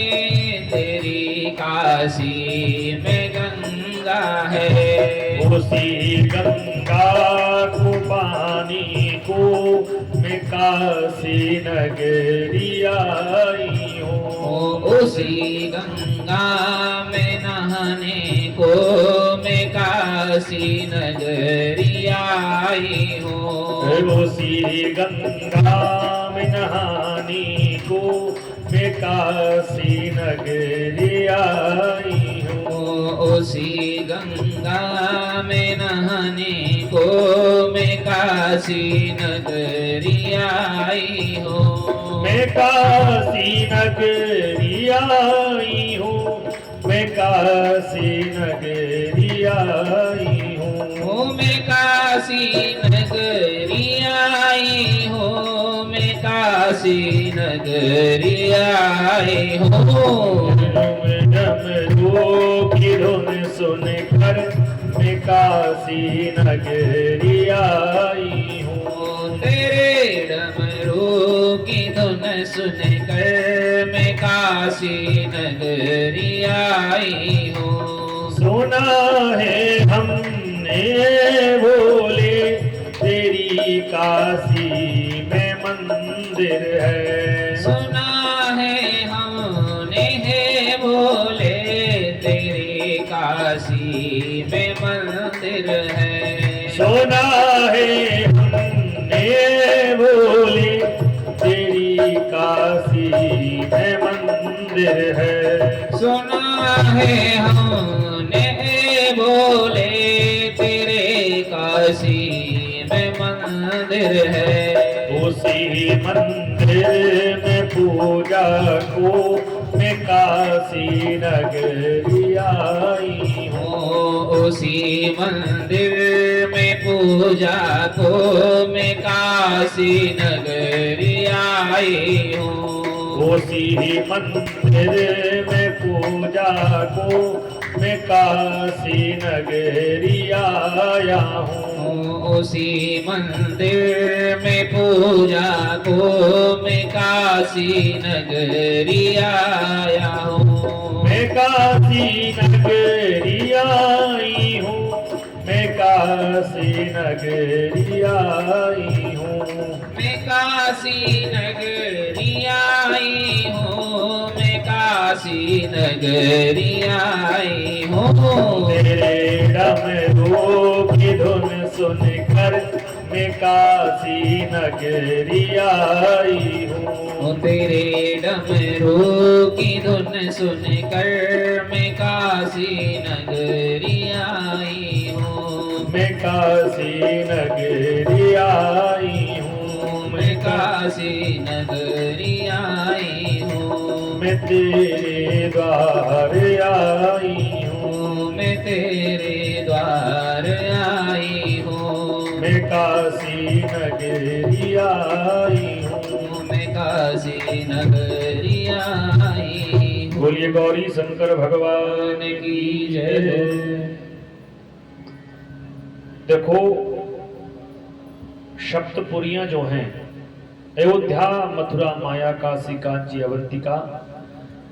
तेरी काशी में गंगा है। उसी गंगा को पानी को मैं काशी नगरी आई हूँ। उसी गंगा में नहाने को मैं काशी नगरी आई हूँ। उसी गंगा में नहाने को मैं काशी नगरी आई हूँ। उसी गंगा में नहाने को मैं काशी नगरी आई हूँ। मैं काशी नगरी आई हूँ, मैं काशी नगरी आई हूँ। मैं काशी नगरी आई हूँ, मैं काशी नगरी आई हूँ। डमरू की धुन सुनकर मैं काशी नगरी आई हूँ। तेरे डमरू की धुन सुनकर मैं काशी नगरी आई हूँ। सुना है हमने बोले तेरी काशी में मंदिर है। सुना है हमने है बोले तेरी काशी में मंदिर है। सुना है हमने बोले तेरी काशी में मंदिर है। सुना है हमने बोले तेरे काशी में मंदिर है। उसी मंदिर में पूजा को मैं काशी नगरी आई हूँ। उसी मंदिर में पूजा को मैं काशी नगरी आई हूँ। उसी मंदिर में पूजा को मैं काशी नगरी आया हूँ। उसी मंदिर में पूजा को मैं काशी नगरी आया हूँ। मैं काशी नगरी आई हूँ, मैं काशी नगरी आई हूँ। मैं काशी नगरी आई हूँ, मैं काशी नगरी आई हूँ। तेरे डमरू की धुन सुनकर मैं काशी नगरी आई हूँ। तेरे डमरू की धुन सुनकर मैं काशी नगरी आई हूँ। मैं काशी नगरी आई हूँ। मैं काशी नगरी आई हूँ। मैं तेरे द्वार आई हूँ। मैं तेरे द्वार आई हूँ। मैं काशी नगरी आई हूँ। मैं काशी नगरी आई हूँ। बोलिए गौरी शंकर भगवान की जय। देखो सप्तपुरियां जो हैं अयोध्या, मथुरा, माया, काशी, कांची, अवंतिका,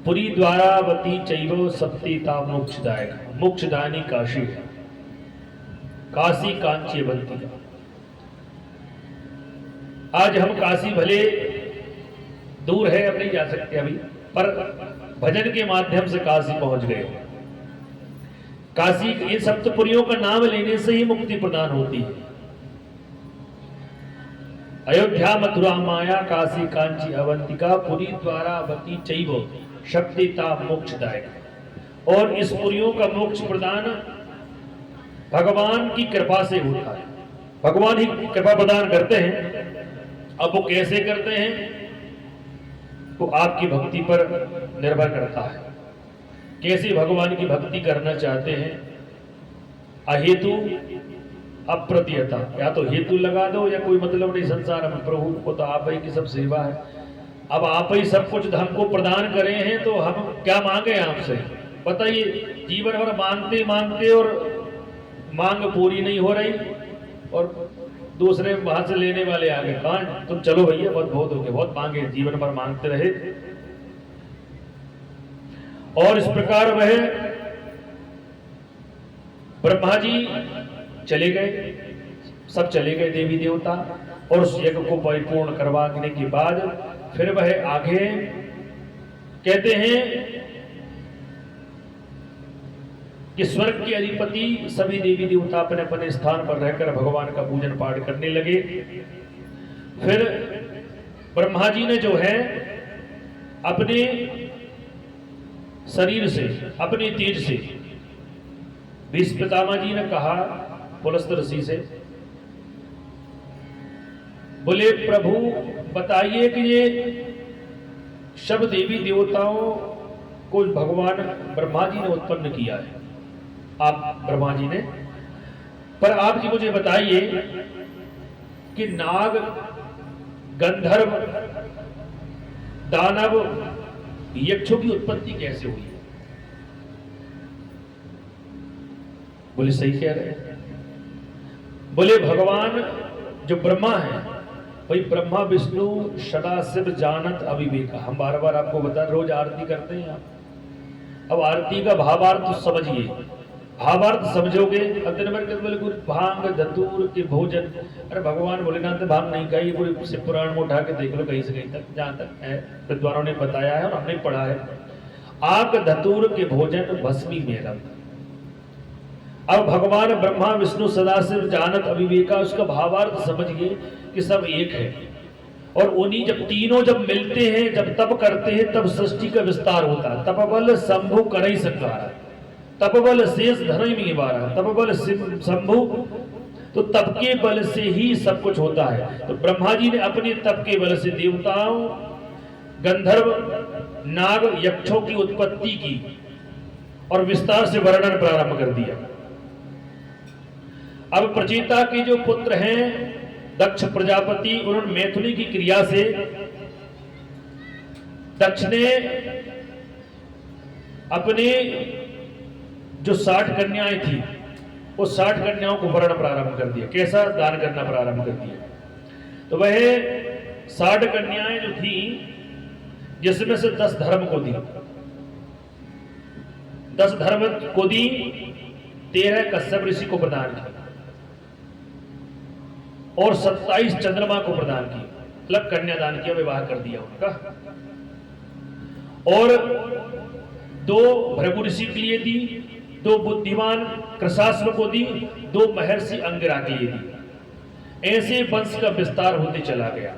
पुरी, द्वारावती, चैव सप्तीता मोक्षदायक। मोक्षदायनी काशी है, काशी, कांची, अवंतिका। आज हम काशी भले दूर है, अब नहीं जा सकते अभी, पर भजन के माध्यम से काशी पहुंच गए। काशी, इन सप्तपुरियों का नाम लेने से ही मुक्ति प्रदान होती है। अयोध्या, मथुरा, माया, काशी, कांची, अवंतिका, पुरी, द्वारावती, चैव शक्तिता मोक्षदायक। और इस पुरियों का मोक्ष प्रदान भगवान की कृपा से होता है। भगवान ही कृपा प्रदान करते हैं। अब वो कैसे करते हैं तो आपकी भक्ति पर निर्भर करता है। कैसे भगवान की भक्ति करना चाहते हैं। अहेतु अप्रतिहता, या तो हेतु लगा दो या कोई मतलब नहीं संसार में। प्रभु को तो आप ही की सब सेवा है। अब आप ही सब कुछ हमको प्रदान करे हैं तो हम क्या मांगे आपसे बताइए। जीवन भर मांगते मांगते और मांग पूरी नहीं हो रही और दूसरे वहां से लेने वाले आ गए। कहाँ तुम चलो भैया, बहुत बहुत हो गए, बहुत मांगे, जीवन भर मांगते रहे। और इस प्रकार वह ब्रह्मा जी चले गए, सब चले गए देवी देवता। और उस यज्ञ को परिपूर्ण करवाने के बाद फिर वह आगे कहते हैं कि स्वर्ग के अधिपति सभी देवी देवता अपने अपने स्थान पर रहकर भगवान का पूजन पाठ करने लगे। फिर ब्रह्मा जी ने जो है अपने शरीर से, अपने तेज से, भीष्म पितामह जी ने कहा पुलस्त ऋषि से बोले प्रभु बताइए कि ये सब देवी देवताओं को भगवान ब्रह्मा जी ने उत्पन्न किया है, आप ब्रह्मा जी ने, पर आप जी मुझे बताइए कि नाग, गंधर्व, दानव, यक्षों की उत्पत्ति कैसे हुई है? बोले सही कह रहे हैं। बोले भगवान जो ब्रह्मा है, भाई ब्रह्मा विष्णु सदाशिव जानत अविवेक। हम बार बार आपको बता, रोज आरती करते हैं आप, अब आरती का भावार्थ तो समझिए, भावार्थ समझोगे। अब दिन भर के बोले भांग धतूर के भोजन, अरे भगवान भोलेनाथ ने भांग नहीं खाई, पूरे शिव पुराण में उठा के देख लो कहीं से कहीं तक, जहां तक है विद्वानों ने बताया है और हमने पढ़ा है। आक धतूर के भोजन भस्मी मेरा। अब भगवान ब्रह्मा विष्णु सदाशिव जानत अविवेका, उसका भावार्थ समझिए कि सब एक है, और उन्हीं जब तीनों जब मिलते हैं, जब तप करते हैं, तब सृष्टि का विस्तार होता है। तपबल शंभु करई संहारा, तपबल शेष धरई में बारा, तपबल शंभु, तो तप के बल से ही सब कुछ होता है। तो ब्रह्मा जी ने अपने तप के बल से देवताओं, गंधर्व, नाग, यक्षों की उत्पत्ति की और विस्तार से वर्णन प्रारंभ कर दिया। अब प्रचेता के जो पुत्र हैं दक्ष प्रजापति, उन्होंने मैथुनी की क्रिया से दक्ष ने अपने जो 60 कन्याएं थी, वो 60 कन्याओं को वर्ण प्रारंभ कर दिया, कैसा दान करना प्रारंभ कर दिया। तो वह 60 कन्याएं जो थी, जिसमें से 10 धर्म को दी, 10 धर्म को दी, 13 कश्यप ऋषि को प्रदान किया और 27 चंद्रमा को प्रदान किया, मतलब कन्यादान किया, विवाह कर दिया उनका। और 2 भृगु ऋषि के लिए दी, 2 बुद्धिमान कृशाश्व को दी, 2 महर्षि अंगिरा के लिए दी। ऐसे वंश का विस्तार होते चला गया।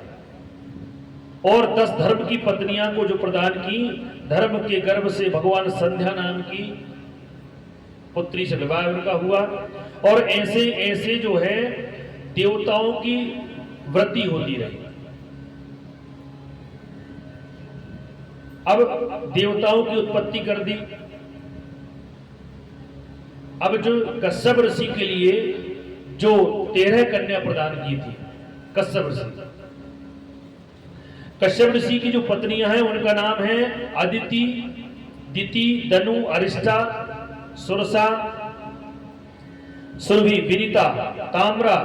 और 10 धर्म की पत्नियां को जो प्रदान की, धर्म के गर्भ से भगवान संध्या नाम की पुत्री से विवाह उनका हुआ। और ऐसे ऐसे जो है देवताओं की वृद्धि होती रही। अब देवताओं की उत्पत्ति कर दी। अब जो कश्यप ऋषि के लिए जो 13 कन्या प्रदान की थी, कश्यप ऋषि की जो पत्नियां हैं उनका नाम है अदिति, दिति, दनु, अरिष्टा, सुरसा, सुरभि, विनीता, ताम्रा,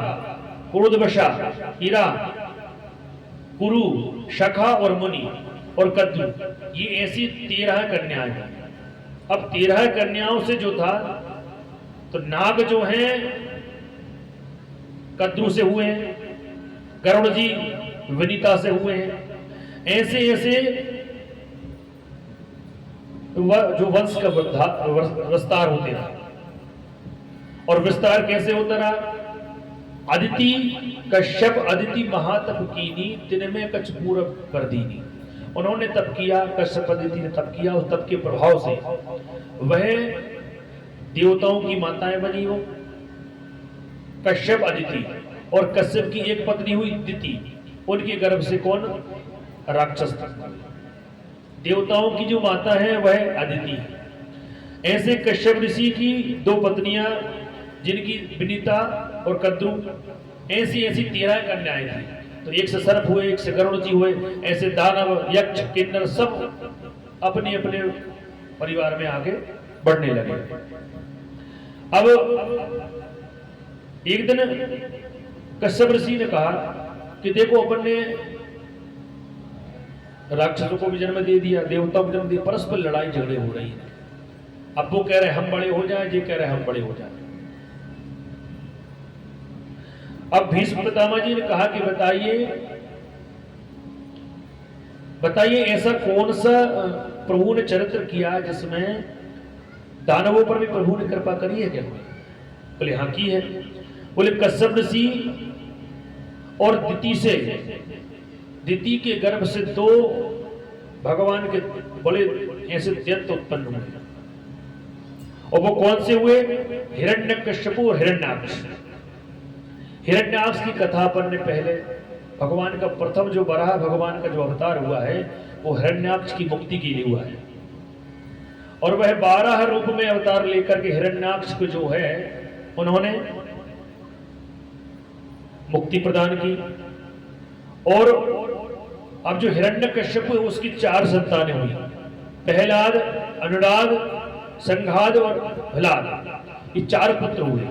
कुरुदवशा, इरा, कुरु, शखा और मुनि और कद्रु। ये ऐसी 13 कन्याएं हैं। अब 13 कन्याओं से जो था, तो नाग जो हैं कद्रु से हुए हैं, गरुड़ जी विनीता से हुए हैं। ऐसे ऐसे जो वंश का विस्तार होते रहा। और विस्तार कैसे होता रहा? अदिति कश्यप अदिति महातप कीनी, तिनमें कछ पूरब कर दीनी। उन्होंने तप किया, कश्यप अदिति ने तप किया। उस तप के प्रभाव से वह देवताओं की माताएं बनी हो, कश्यप अदिति, और कश्यप की एक पत्नी हुई दिति। उनके गर्भ से कौन? राक्षस। देवताओं की जो माता है वह अदिति है। ऐसे कश्यप ऋषि की 2 पत्नियां, जिनकी विनीता और कद्रु, ऐसी ऐसी 13 कन्याएं थी। तो एक से सर्प हुए, एक से गरुड़ जी हुए। ऐसे दानव, यक्ष, किन्नर सब अपने अपने परिवार में आगे बढ़ने लगे। अब एक दिन कश्यप ऋषि ने कहा कि देखो, अपन ने राक्षसों को भी जन्म दे दिया, देवताओं को जन्म दिया, परस्पर लड़ाई झगड़े हो रही है। अब वो कह रहे हम बड़े हो जाएं, ये कह रहे हम बड़े हो जाएं। अब भीष्म पितामह जी ने कहा कि बताइए ऐसा कौन सा प्रभु ने चरित्र किया जिसमें दानवों पर भी प्रभु ने कृपा करी है क्या? बोले हाँ की है। बोले कश्यप ऋषि और दिति के गर्भ से 2 भगवान के बड़े ऐसे दैत्य उत्पन्न हुए। और वो कौन से हुए? हिरण्यकश्यप और हिरण्याक्ष। हिरण्याक्ष की कथा अपन ने पहले भगवान का प्रथम जो वराह भगवान का जो अवतार हुआ है वो हिरण्याक्ष की मुक्ति के लिए हुआ है, और वह 12 रूप में अवतार लेकर के हिरण्याक्ष को जो है उन्होंने मुक्ति प्रदान की। और अब जो हिरण्यकश्यप है उसकी 4 संतानें हुई, प्रहलाद, अनुराग, संघाद और प्रहलाद, ये 4 पुत्र हुए।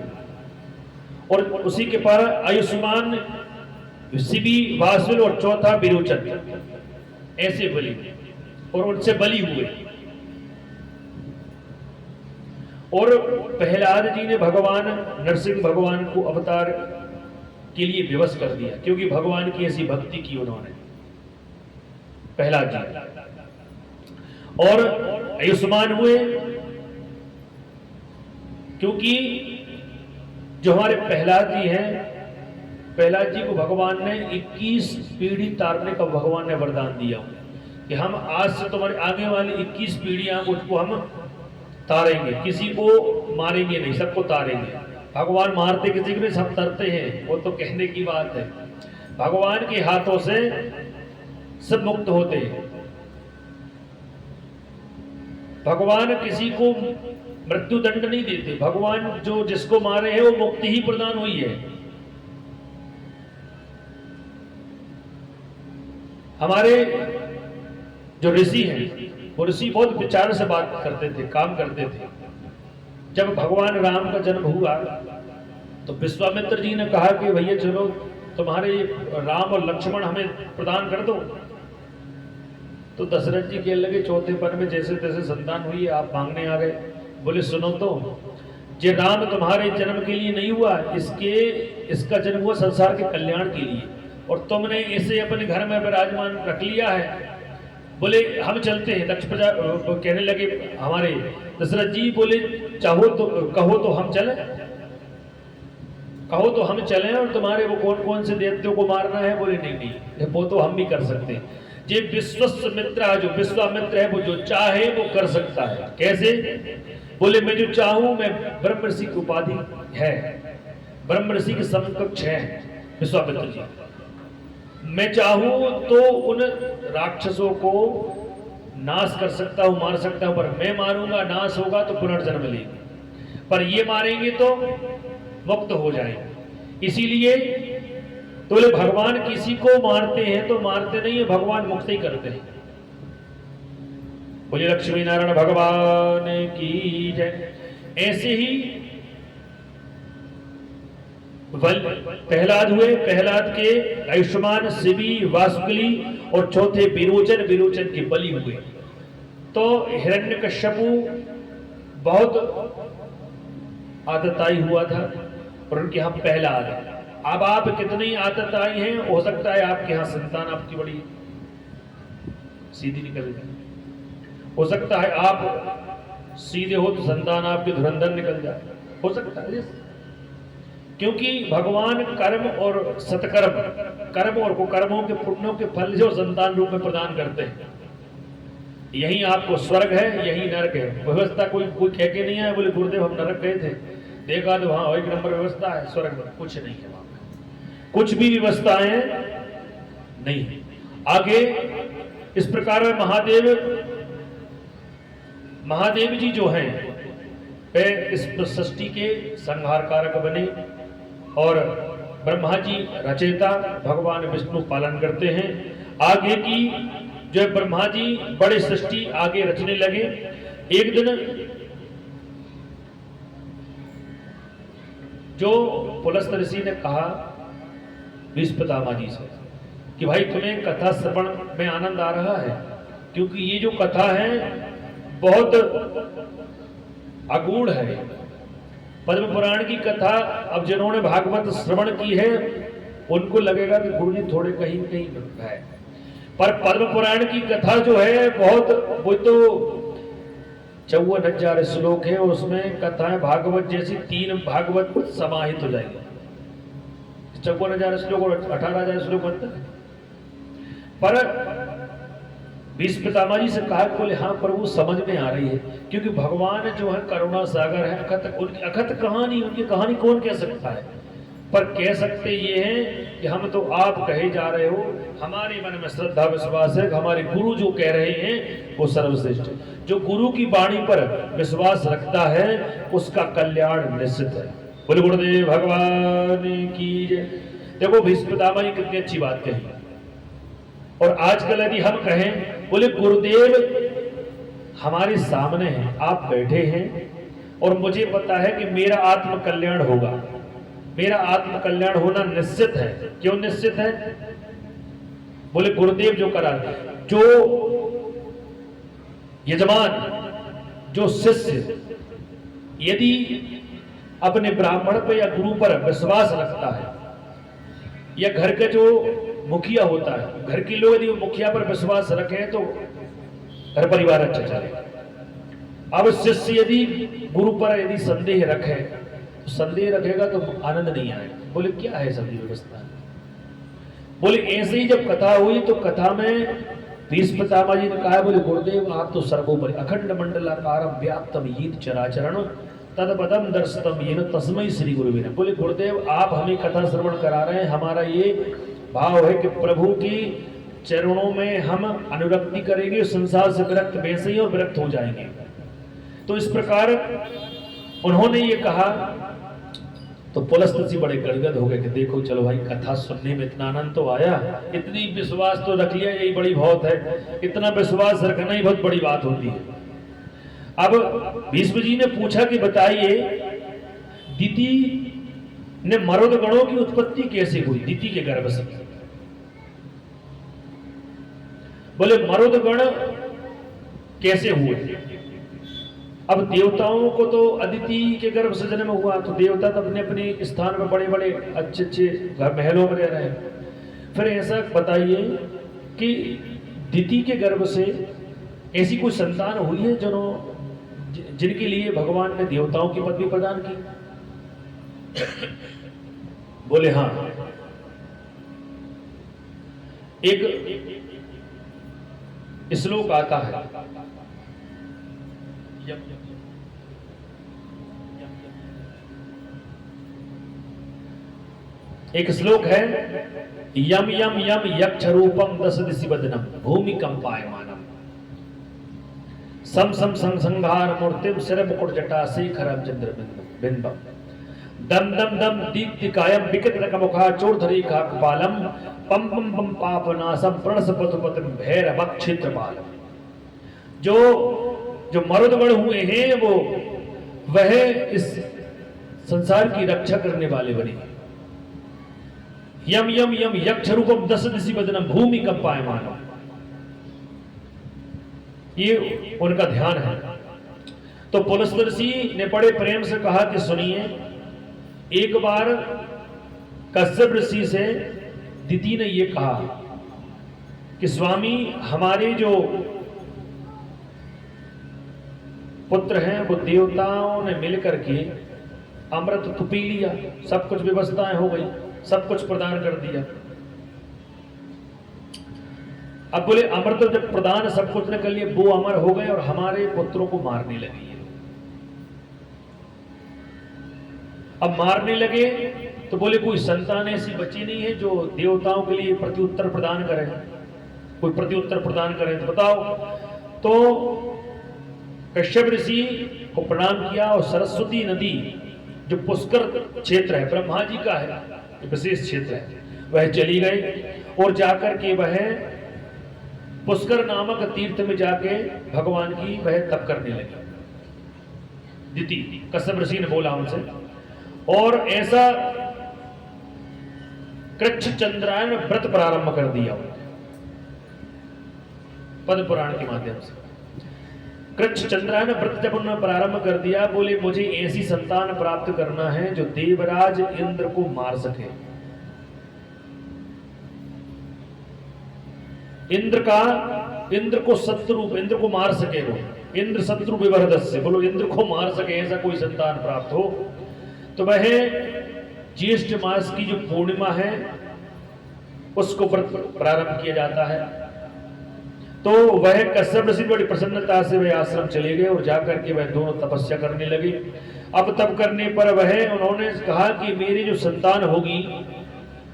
और उसी के पर आयुष्मान, शिबी, वासुल और चौथा विरोचन, ऐसे बलि, और उनसे बलि हुए। और प्रहलाद जी ने भगवान नरसिंह भगवान को अवतार के लिए विवश कर दिया, क्योंकि भगवान की ऐसी भक्ति की उन्होंने, प्रहलाद जी। और आयुष्मान हुए क्योंकि जो हमारे प्रहलाद जी हैं, प्रहलाद जी को भगवान ने 21 पीढ़ी तारने का भगवान ने वरदान दिया कि हम आज से तुम्हारे आगे वाली 21 पीढ़ियां उसको हम तारेंगे, किसी को मारेंगे नहीं, सबको तारेंगे। भगवान मारते किसी को नहीं, सब तरते हैं, वो तो कहने की बात है। भगवान के हाथों से सब मुक्त होते हैं। भगवान किसी को मृत्यु दंड नहीं देते, भगवान जो जिसको मारे हैं वो मुक्ति ही प्रदान हुई है। हमारे जो ऋषि हैं वो ऋषि बहुत विचार से बात करते थे, काम करते थे। जब भगवान राम का जन्म हुआ तो विश्वामित्र जी ने कहा कि भैया चलो तुम्हारे राम और लक्ष्मण हमें प्रदान कर दो। तो दशरथ जी कहने लगे चौथे पन में जैसे तैसे संतान हुई, आप मांगने आ गए। बोले सुनो तो, ये राम तुम्हारे जन्म के लिए नहीं हुआ, इसका जन्म हुआ संसार के कल्याण के लिए, और तुमने इसे अपने घर में विराजमान रख लिया है। बोले हम चलते हैं। दक्ष प्रजा कहने लगे, हमारे दशरथ जी बोले चाहो तो कहो तो हम चलें, कहो तो हम चलें, और तुम्हारे वो कौन कौन से देवताओं को मारना है? बोले नहीं नहीं, वो तो हम भी कर सकते हैं। ये विश्वामित्र, जो विश्वामित्र है वो जो चाहे वो कर सकता है। कैसे? बोले मैं जो चाहूं, मैं ब्रह्म ऋषि की उपाधि है, ब्रह्म ऋषि के समकक्ष है विश्वामित्र जी। मैं चाहूं तो उन राक्षसों को नाश कर सकता हूं, मार सकता हूं, पर मैं मारूंगा, नाश होगा तो पुनर्जन्म लेंगे, पर ये मारेंगे तो मुक्त हो जाएंगे। इसीलिए तो बोले भगवान किसी को मारते हैं तो मारते नहीं है, भगवान मुक्त ही करते हैं। बोले लक्ष्मी नारायण भगवान की जय। ऐसे ही प्रहलाद हुए, प्रहलाद के आयुष्मान, शिवी, वासुकी और चौथे विरोचन, विरोचन के बलि हुए। तो हिरण्यकश्यपु बहुत आदताई हुआ था और उनके यहाँ प्रहलाद। अब आप कितनी आदताई हैं, हो सकता है आपके यहाँ संतान आपकी बड़ी सीधी निकल जाए, हो सकता है आप सीधे हो तो संतान आपके धुरंधर निकल जाए, हो सकता है। क्योंकि भगवान कर्म और सत्कर्म, कर्म और कुकर्मों के पुण्यों के फल जो संतान रूप में प्रदान करते हैं। यही आपको स्वर्ग है, यही नरक है। व्यवस्था कोई कह के नहीं आया बोले गुरुदेव हम नरक गए थे, देखा तो वहां 1 नंबर व्यवस्था है, स्वर्ग में कुछ नहीं है, वहां कुछ भी व्यवस्थाएं नहीं है। आगे इस प्रकार में महादेव जी जो हैं वे इस सृष्टि के संहार कारक बने, और ब्रह्मा जी रचयिता, भगवान विष्णु पालन करते हैं। आगे की जो ब्रह्मा जी बड़े सृष्टि आगे रचने लगे। एक दिन जो पुलस्त ऋषि ने कहा विष्णुपितामह जी से कि भाई तुम्हें कथा श्रवण में आनंद आ रहा है, क्योंकि ये जो कथा है बहुत अगूढ़ है। पद्म पुराण की कथा अब जिन्होंने भागवत श्रवण की है उनको लगेगा कि गुरु जी थोड़े कहीं कहीं है, पर पद्म पुराण की कथा जो है बहुत, वो तो 54,000 श्लोक है, उसमें कथाएं भागवत जैसी 3 भागवत समाहित हो जाएगी। 54,000 श्लोक और 18,000 श्लोक बनते हैं। पर विष्णुपितामह जी से कहा, बोले हाँ प्रभु समझ में आ रही है, क्योंकि भगवान जो है करुणा सागर है, उनकी अकथ कहानी, उनकी कहानी कौन कह सकता है। पर कह सकते ये हैं कि हम तो आप कहे जा रहे हो, हमारे मन में श्रद्धा विश्वास है कि हमारे गुरु जो कह रहे हैं वो सर्वश्रेष्ठ है। जो गुरु की वाणी पर विश्वास रखता है उसका कल्याण निश्चित है। बोले गुरुदेव भगवान की जय। देखो भीष्म पितामह ने कितनी अच्छी बात कही। और आजकल यदि हम कहें, बोले गुरुदेव हमारे सामने हैं, आप बैठे हैं और मुझे पता है कि मेरा आत्म कल्याण होगा, मेरा आत्म कल्याण होना निश्चित है। क्यों निश्चित है? बोले गुरुदेव जो करा, जो यजमान, जो शिष्य यदि अपने ब्राह्मण पर या गुरु पर विश्वास रखता है, या घर का जो मुखिया होता है, घर के लोग यदि मुखिया पर विश्वास रखें तो घर परिवार अच्छा चलेगा। अब शिष्य यदि गुरु पर यदि संदेह रखे, तो संदेह रखेगा तो आनंद नहीं आएगा। बोले क्या है संदेह व्यवस्था? बोले ऐसे ही जब कथा हुई तो कथा में भीष्म पितामह जी ने कहा, बोले गुरुदेव आप तो सर्वोपरि अखंड मंडलाकारं व्याप्तम येन चराचरं तदपदम दर्शितम येन तस्मै श्री गुरुवे नमः। बोले गुरुदेव आप हमें कथा श्रवण करा रहे हैं, हमारा ये भाव है कि प्रभु की चरणों में हम अनुरक्ति करेंगे, संसार से विरक्त वैसे ही और विरक्त हो जाएंगे। तो इस प्रकार उन्होंने ये कहा तो पुलस्त्य जी बड़े गदगद हो गए कि देखो चलो भाई कथा सुनने में इतना आनंद तो आया, इतनी विश्वास तो रख लिया, यही बड़ी बहुत है, इतना विश्वास रखना ही बहुत बड़ी बात होती है। अब भीष्म जी ने पूछा कि बताइए दिति ने मरुद गणों की उत्पत्ति कैसे हुई? दिति के गर्भ से। बोले मरुद गण कैसे हुए? अब देवताओं को तो अदिति के गर्भ से जन्म हुआ, तो देवता तो अपने अपने स्थान में बड़े बड़े अच्छे अच्छे घर महलों में रह रहे हैं। फिर ऐसा बताइए कि दिति के गर्भ से ऐसी कोई संतान हुई है जिनके लिए भगवान ने देवताओं की पदवी प्रदान की? बोले हाँ, एक श्लोक आता है, एक श्लोक है, यम यम यम यक्ष रूपम दस दिशि बदनम भूमि कंपायमानम सम सम संघार मूर्तिम शिर मुकुट जटा शेखरम चंद्र बिंबम दम दम दम दीप्तिकायम विकट रकमुखा चोरधरी का कपालम पम पम पम पापनासम प्रणस पतुपतिम भैरव क्षेत्रपालम। जो जो मरुदगण हुए हैं वो वह इस संसार की रक्षा करने वाले बने। यम यम यम यक्ष रूपम दस दिशि बदनम भूमि कंपायमानम, ये उनका ध्यान है। तो पुलस्त्य ने बड़े प्रेम से कहा कि सुनिए, एक बार कश्यप ऋषि से दिति ने ये कहा कि स्वामी हमारे जो पुत्र हैं वो देवताओं ने मिलकर के अमृत तो पी लिया, सब कुछ व्यवस्थाएं हो गई, सब कुछ प्रदान कर दिया। अब बोले अमृत जब प्रदान सब कुछ ने कर लिया, वो अमर हो गए और हमारे पुत्रों को मारने लगे। अब मारने लगे तो बोले कोई संतान ऐसी बची नहीं है जो देवताओं के लिए प्रत्युत्तर प्रदान करे, कोई प्रत्युत्तर प्रदान करे तो बताओ। तो कश्यप ऋषि को प्रणाम किया और सरस्वती नदी जो पुष्कर क्षेत्र है, ब्रह्मा जी का है, विशेष क्षेत्र है, वह चली गए और जाकर के वह पुष्कर नामक तीर्थ में जाके भगवान की वह तप करने लगी। दिति कश्यप ऋषि ने बोला उनसे, और ऐसा कृच्छ चंद्रायन व्रत प्रारंभ कर दिया पद्म पुराण के माध्यम से। कृच्छ चंद्रायन व्रत जब उन्होंने प्रारंभ कर दिया, बोले मुझे ऐसी संतान प्राप्त करना है जो देवराज इंद्र को मार सके। इंद्र को शत्रु, इंद्र को मार सके वो, इंद्र शत्रु विवर्धस्य, बोलो इंद्र को मार सके ऐसा कोई संतान प्राप्त हो। तो वह ज्येष्ठ मास की जो पूर्णिमा है उसको व्रत प्रारंभ किया जाता है। तो वह कश्यप ऋषि बड़ी प्रसन्नता से वह आश्रम चले गए और जाकर के वह दोनों तपस्या करने लगे। अब तप करने पर उन्होंने कहा कि मेरी जो संतान होगी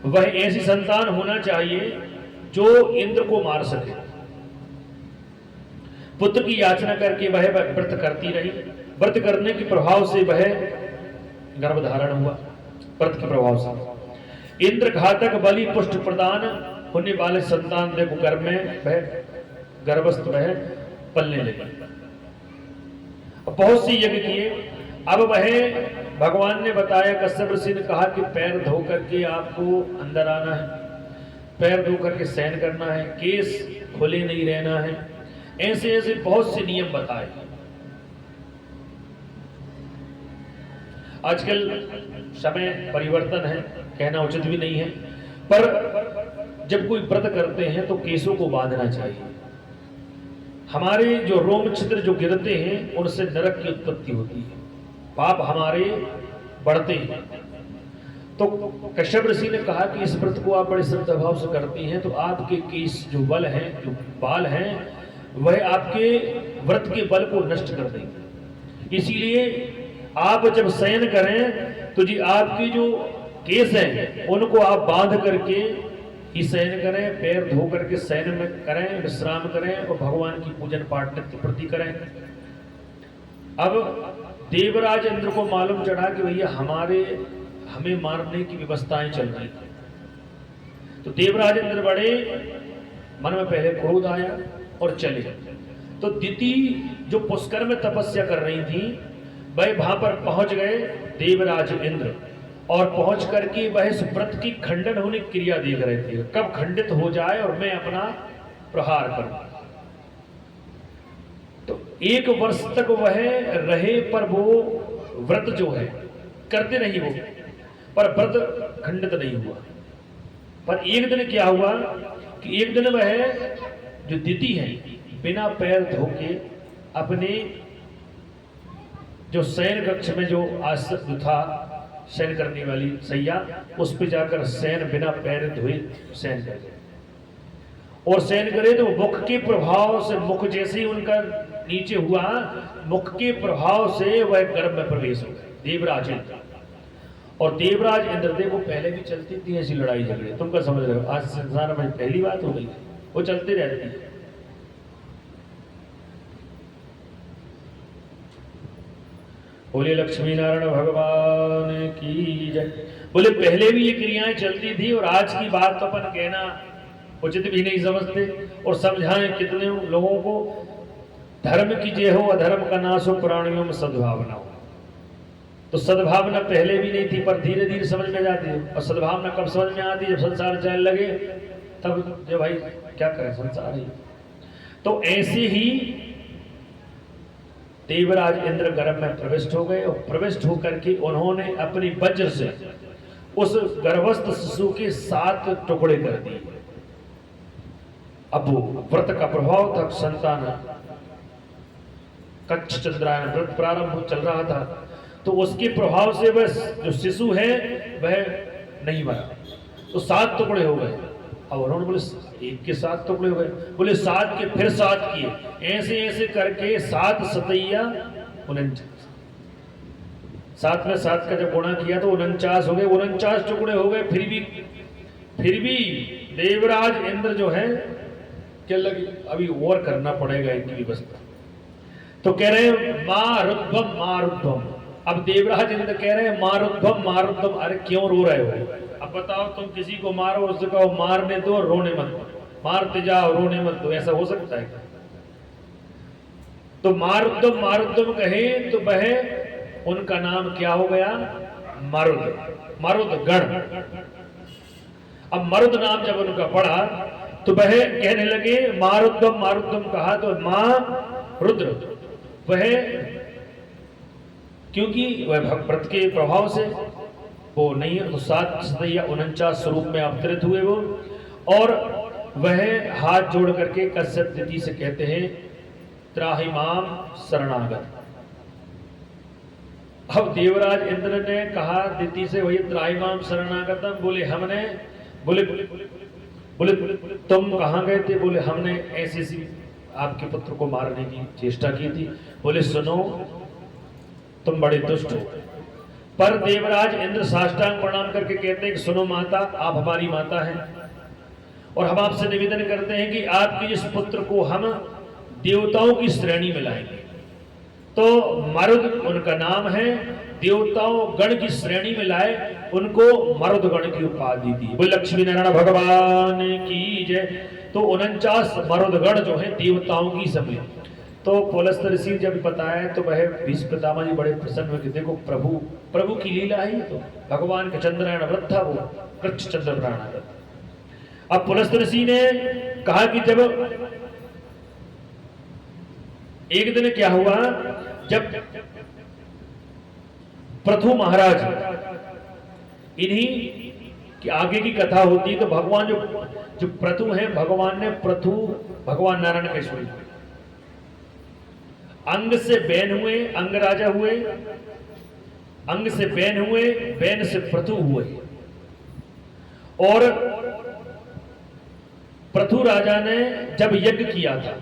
वह ऐसी संतान होना चाहिए जो इंद्र को मार सके। पुत्र की याचना करके वह व्रत करती रही। व्रत करने के प्रभाव से वह गर्भधारण हुआ। व्रत के प्रभाव से इंद्र घातक बलि पुष्ट प्रदान होने वाले संतान देखो गर्भ में वह गर्भस्थ वह पलने लगी। बहुत सी यज्ञ किए। अब वह भगवान ने बताया, कश्यप ऋषि ने कहा कि पैर धो करके आपको अंदर आना है, पैर धो करके शयन करना है, केस खुले नहीं रहना है, ऐसे ऐसे बहुत से नियम बताए। आजकल समय परिवर्तन है, कहना उचित भी नहीं है, पर जब कोई व्रत करते हैं तो केसों को बांधना चाहिए। हमारे जो रोम छिद्र जो गिरते हैं उनसे नरक की उत्पत्ति होती है, पाप हमारे बढ़ते हैं। तो कश्यप ऋषि ने कहा कि इस व्रत को आप बड़े श्रद्धा भाव से करती हैं तो आपके केस जो बल हैं, जो बाल हैं, वह आपके व्रत के बल को नष्ट कर देंगे। इसीलिए आप जब शयन करें तो जी आपके जो केस हैं उनको आप बांध करके ही शयन करें, पैर धो करके शयन में करें, विश्राम करें और भगवान की पूजन पाठ नित्य प्रति करें। अब देवराज इंद्र को मालूम चढ़ा कि भैया हमें मारने की व्यवस्थाएं चल रही थी। तो देवराज इंद्र बड़े मन में पहले क्रोध आया और चले। तो दिति जो पुष्कर में तपस्या कर रही थी वह वहां पर पहुंच गए देवराज इंद्र, और पहुंच करके वह इस व्रत की खंडन होने की क्रिया देख रहे थे, कब खंडित हो जाए और मैं अपना प्रहार करूं। तो 1 वर्ष तक वह रहे, पर वो व्रत जो है करते नहीं वो, पर व्रत खंडित नहीं हुआ। पर एक दिन क्या हुआ कि एक दिन वह जो दिति है बिना पैर धो के अपने जो शयन कक्ष में जो आसन था, शयन करने वाली सैया, उस पे जाकर शयन बिना पैर धोए शयन कर गए। और शयन करे तो मुख के प्रभाव से, मुख जैसे ही उनका नीचे हुआ, मुख के प्रभाव से वह गर्भ में प्रवेश हो गए देवराज इंद्र। और देवराज इंद्र देखो पहले भी चलती थी ऐसी लड़ाई झगड़े, तुम क्या समझ रहे हो? आज संसार में पहली बात हो गई, वो चलते रहती है। बोले लक्ष्मी नारायण भगवान की जय। बोले पहले भी ये क्रियाएं चलती थी और आज की बात तो अपन कहना उचित भी नहीं समझते, और समझाएं कितने लोगों को। धर्म की जय हो, अधर्म का नाश हो, प्राणियों में सद्भावना हो। तो सद्भावना पहले भी नहीं थी, पर धीरे धीरे समझ में जाती है। और सद्भावना कब समझ में आती है? जब संसार चलने लगे, तब जो भाई क्या करें, संसार ही। तो ऐसे ही देवराज इंद्र गर्भ में प्रविष्ट हो गए, और प्रविष्ट होकर के उन्होंने अपनी वज्र से उस गर्भस्थ शिशु के 7 टुकड़े कर दिए। अब वो व्रत का प्रभाव था, संतान कच्छ चंद्रायन व्रत प्रारंभ चल रहा था, तो उसके प्रभाव से वह जो शिशु है वह नहीं मरा, तो 7 टुकड़े हो गए। और उन्होंने बोले 1 के 7 टुकड़े हो गए, बोले 7 के फिर 7 किए, ऐसे ऐसे करके 7 सतैया 49, 7 में 7 का जब गुणा किया तो 49 हो गए, 49 टुकड़े हो गए। फिर भी देवराज इंद्र जो है क्या लगे, अभी और करना पड़ेगा इनकी व्यवस्था। तो कह रहे हैं मारुद्वम मारुद्वम। अब देवराज इंद्र कह रहे हैं मारुद्वम मारुद्वम। अरे क्यों रो रहे हो? अब बताओ, तुम किसी को मारो, उससे कहो मारने दो, रोने मत दो, मारते जाओ रोने मत दो, ऐसा हो सकता है? तो मारुद्वम मारुद्वम कहे तो वह उनका नाम क्या हो गया? मरुद, मरुद गण। अब मरुद नाम जब उनका पड़ा तो वह कहने लगे मारुद्वम मारुद्वम कहा तो मां रुद्र, वह क्योंकि वह व्रत के प्रभाव से वो नहीं है, तो 7 सतैया 49 स्वरूप में अवतरित हुए वो। और वह हाथ जोड़ करके कश्यप दिति से कहते हैं त्राहि माम शरणागत। अब देवराज इंद्र ने कहा दिति से, वही त्राहि माम शरणागतम। बोले हमने, बोले तुम कहाँ गए थे? बोले हमने ऐसी आपके पुत्र को मारने की चेष्टा की थी। बोले सुनो, तुम बड़े दुष्ट हो। पर देवराज इंद्र साष्टांग प्रणाम करके कहते हैं कि सुनो माता, आप हमारी माता हैं और हम आपसे निवेदन करते हैं कि आपके इस पुत्र को हम देवताओं की श्रेणी में लाएंगे। तो मरुद उनका नाम है, देवताओं गण की श्रेणी में लाए, उनको मरुद गण की उपाधि दी। बोल लक्ष्मी नारायण भगवान की जय। तो 49 मरुद गण जो है देवताओं की सभी। तो पुलस्त्य ऋषि जब बताया तो वह भीष्म पितामह जी बड़े प्रसन्न हुए कि देखो प्रभु की लीला है। तो भगवान का चंद्रायण व्रत था, वो कृष्ण चंद्र व्रत। अब पुलस्त्य ऋषि ने कहा कि जब एक दिन क्या हुआ, जब पृथु महाराज, इन्हीं की आगे की कथा होती है। तो भगवान जो पृथु है, भगवान ने पृथु भगवान नारायण के स्वरूप अंग से बैन हुए, अंग राजा हुए, अंग से बैन हुए, बैन से पृथु हुए। और पृथु राजा ने जब यज्ञ किया था,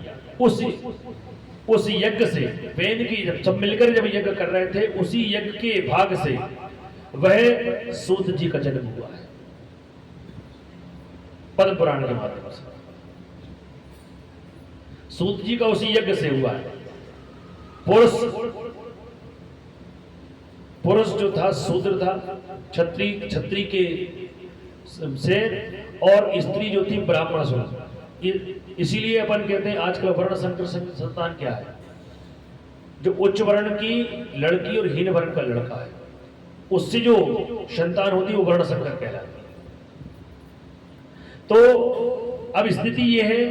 उस यज्ञ से बैन की जब सब मिलकर जब यज्ञ कर रहे थे, उसी यज्ञ के भाग से वह सूत जी का जन्म हुआ है पद्म पुराण के माध्यम से। सूत जी का उसी यज्ञ से हुआ है। पुरुष जो था शूद्र था, क्षत्रिय के से, और स्त्री जो थी ब्राह्मण से। इसीलिए अपन कहते हैं आजकल वर्ण संकर संतान क्या है, जो उच्च वर्ण की लड़की और हीन वर्ण का लड़का है, उससे जो संतान होती है वो वर्ण संकर कहलाती है। तो अब स्थिति यह है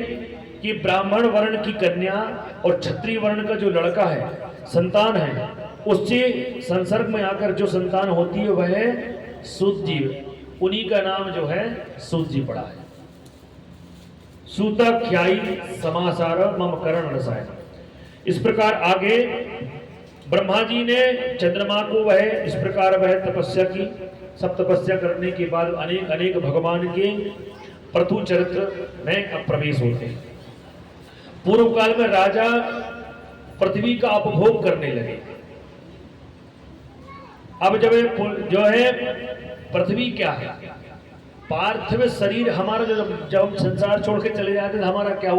कि ब्राह्मण वर्ण की कन्या और क्षत्रिय वर्ण का जो लड़का है, संतान है, उससे संसर्ग में आकर जो संतान होती है वह है सूत जी। उन्हीं का नाम जो है सूत जी पड़ा है। सूताख्यायी समासार मम करण रसायन। इस प्रकार आगे ब्रह्मा जी ने चंद्रमा को वह इस प्रकार वह तपस्या की। सब तपस्या करने के बाद अनेक अनेक भगवान के पृथु चरित्र में प्रवेश होते हैं। पूर्व काल में राजा पृथ्वी का उपभोग करने लगे। अब जब जो है पृथ्वी क्या है, पार्थिव शरीर हमारा, जब हम संसार छोड़ के चले जाते हैं हमारा क्या होता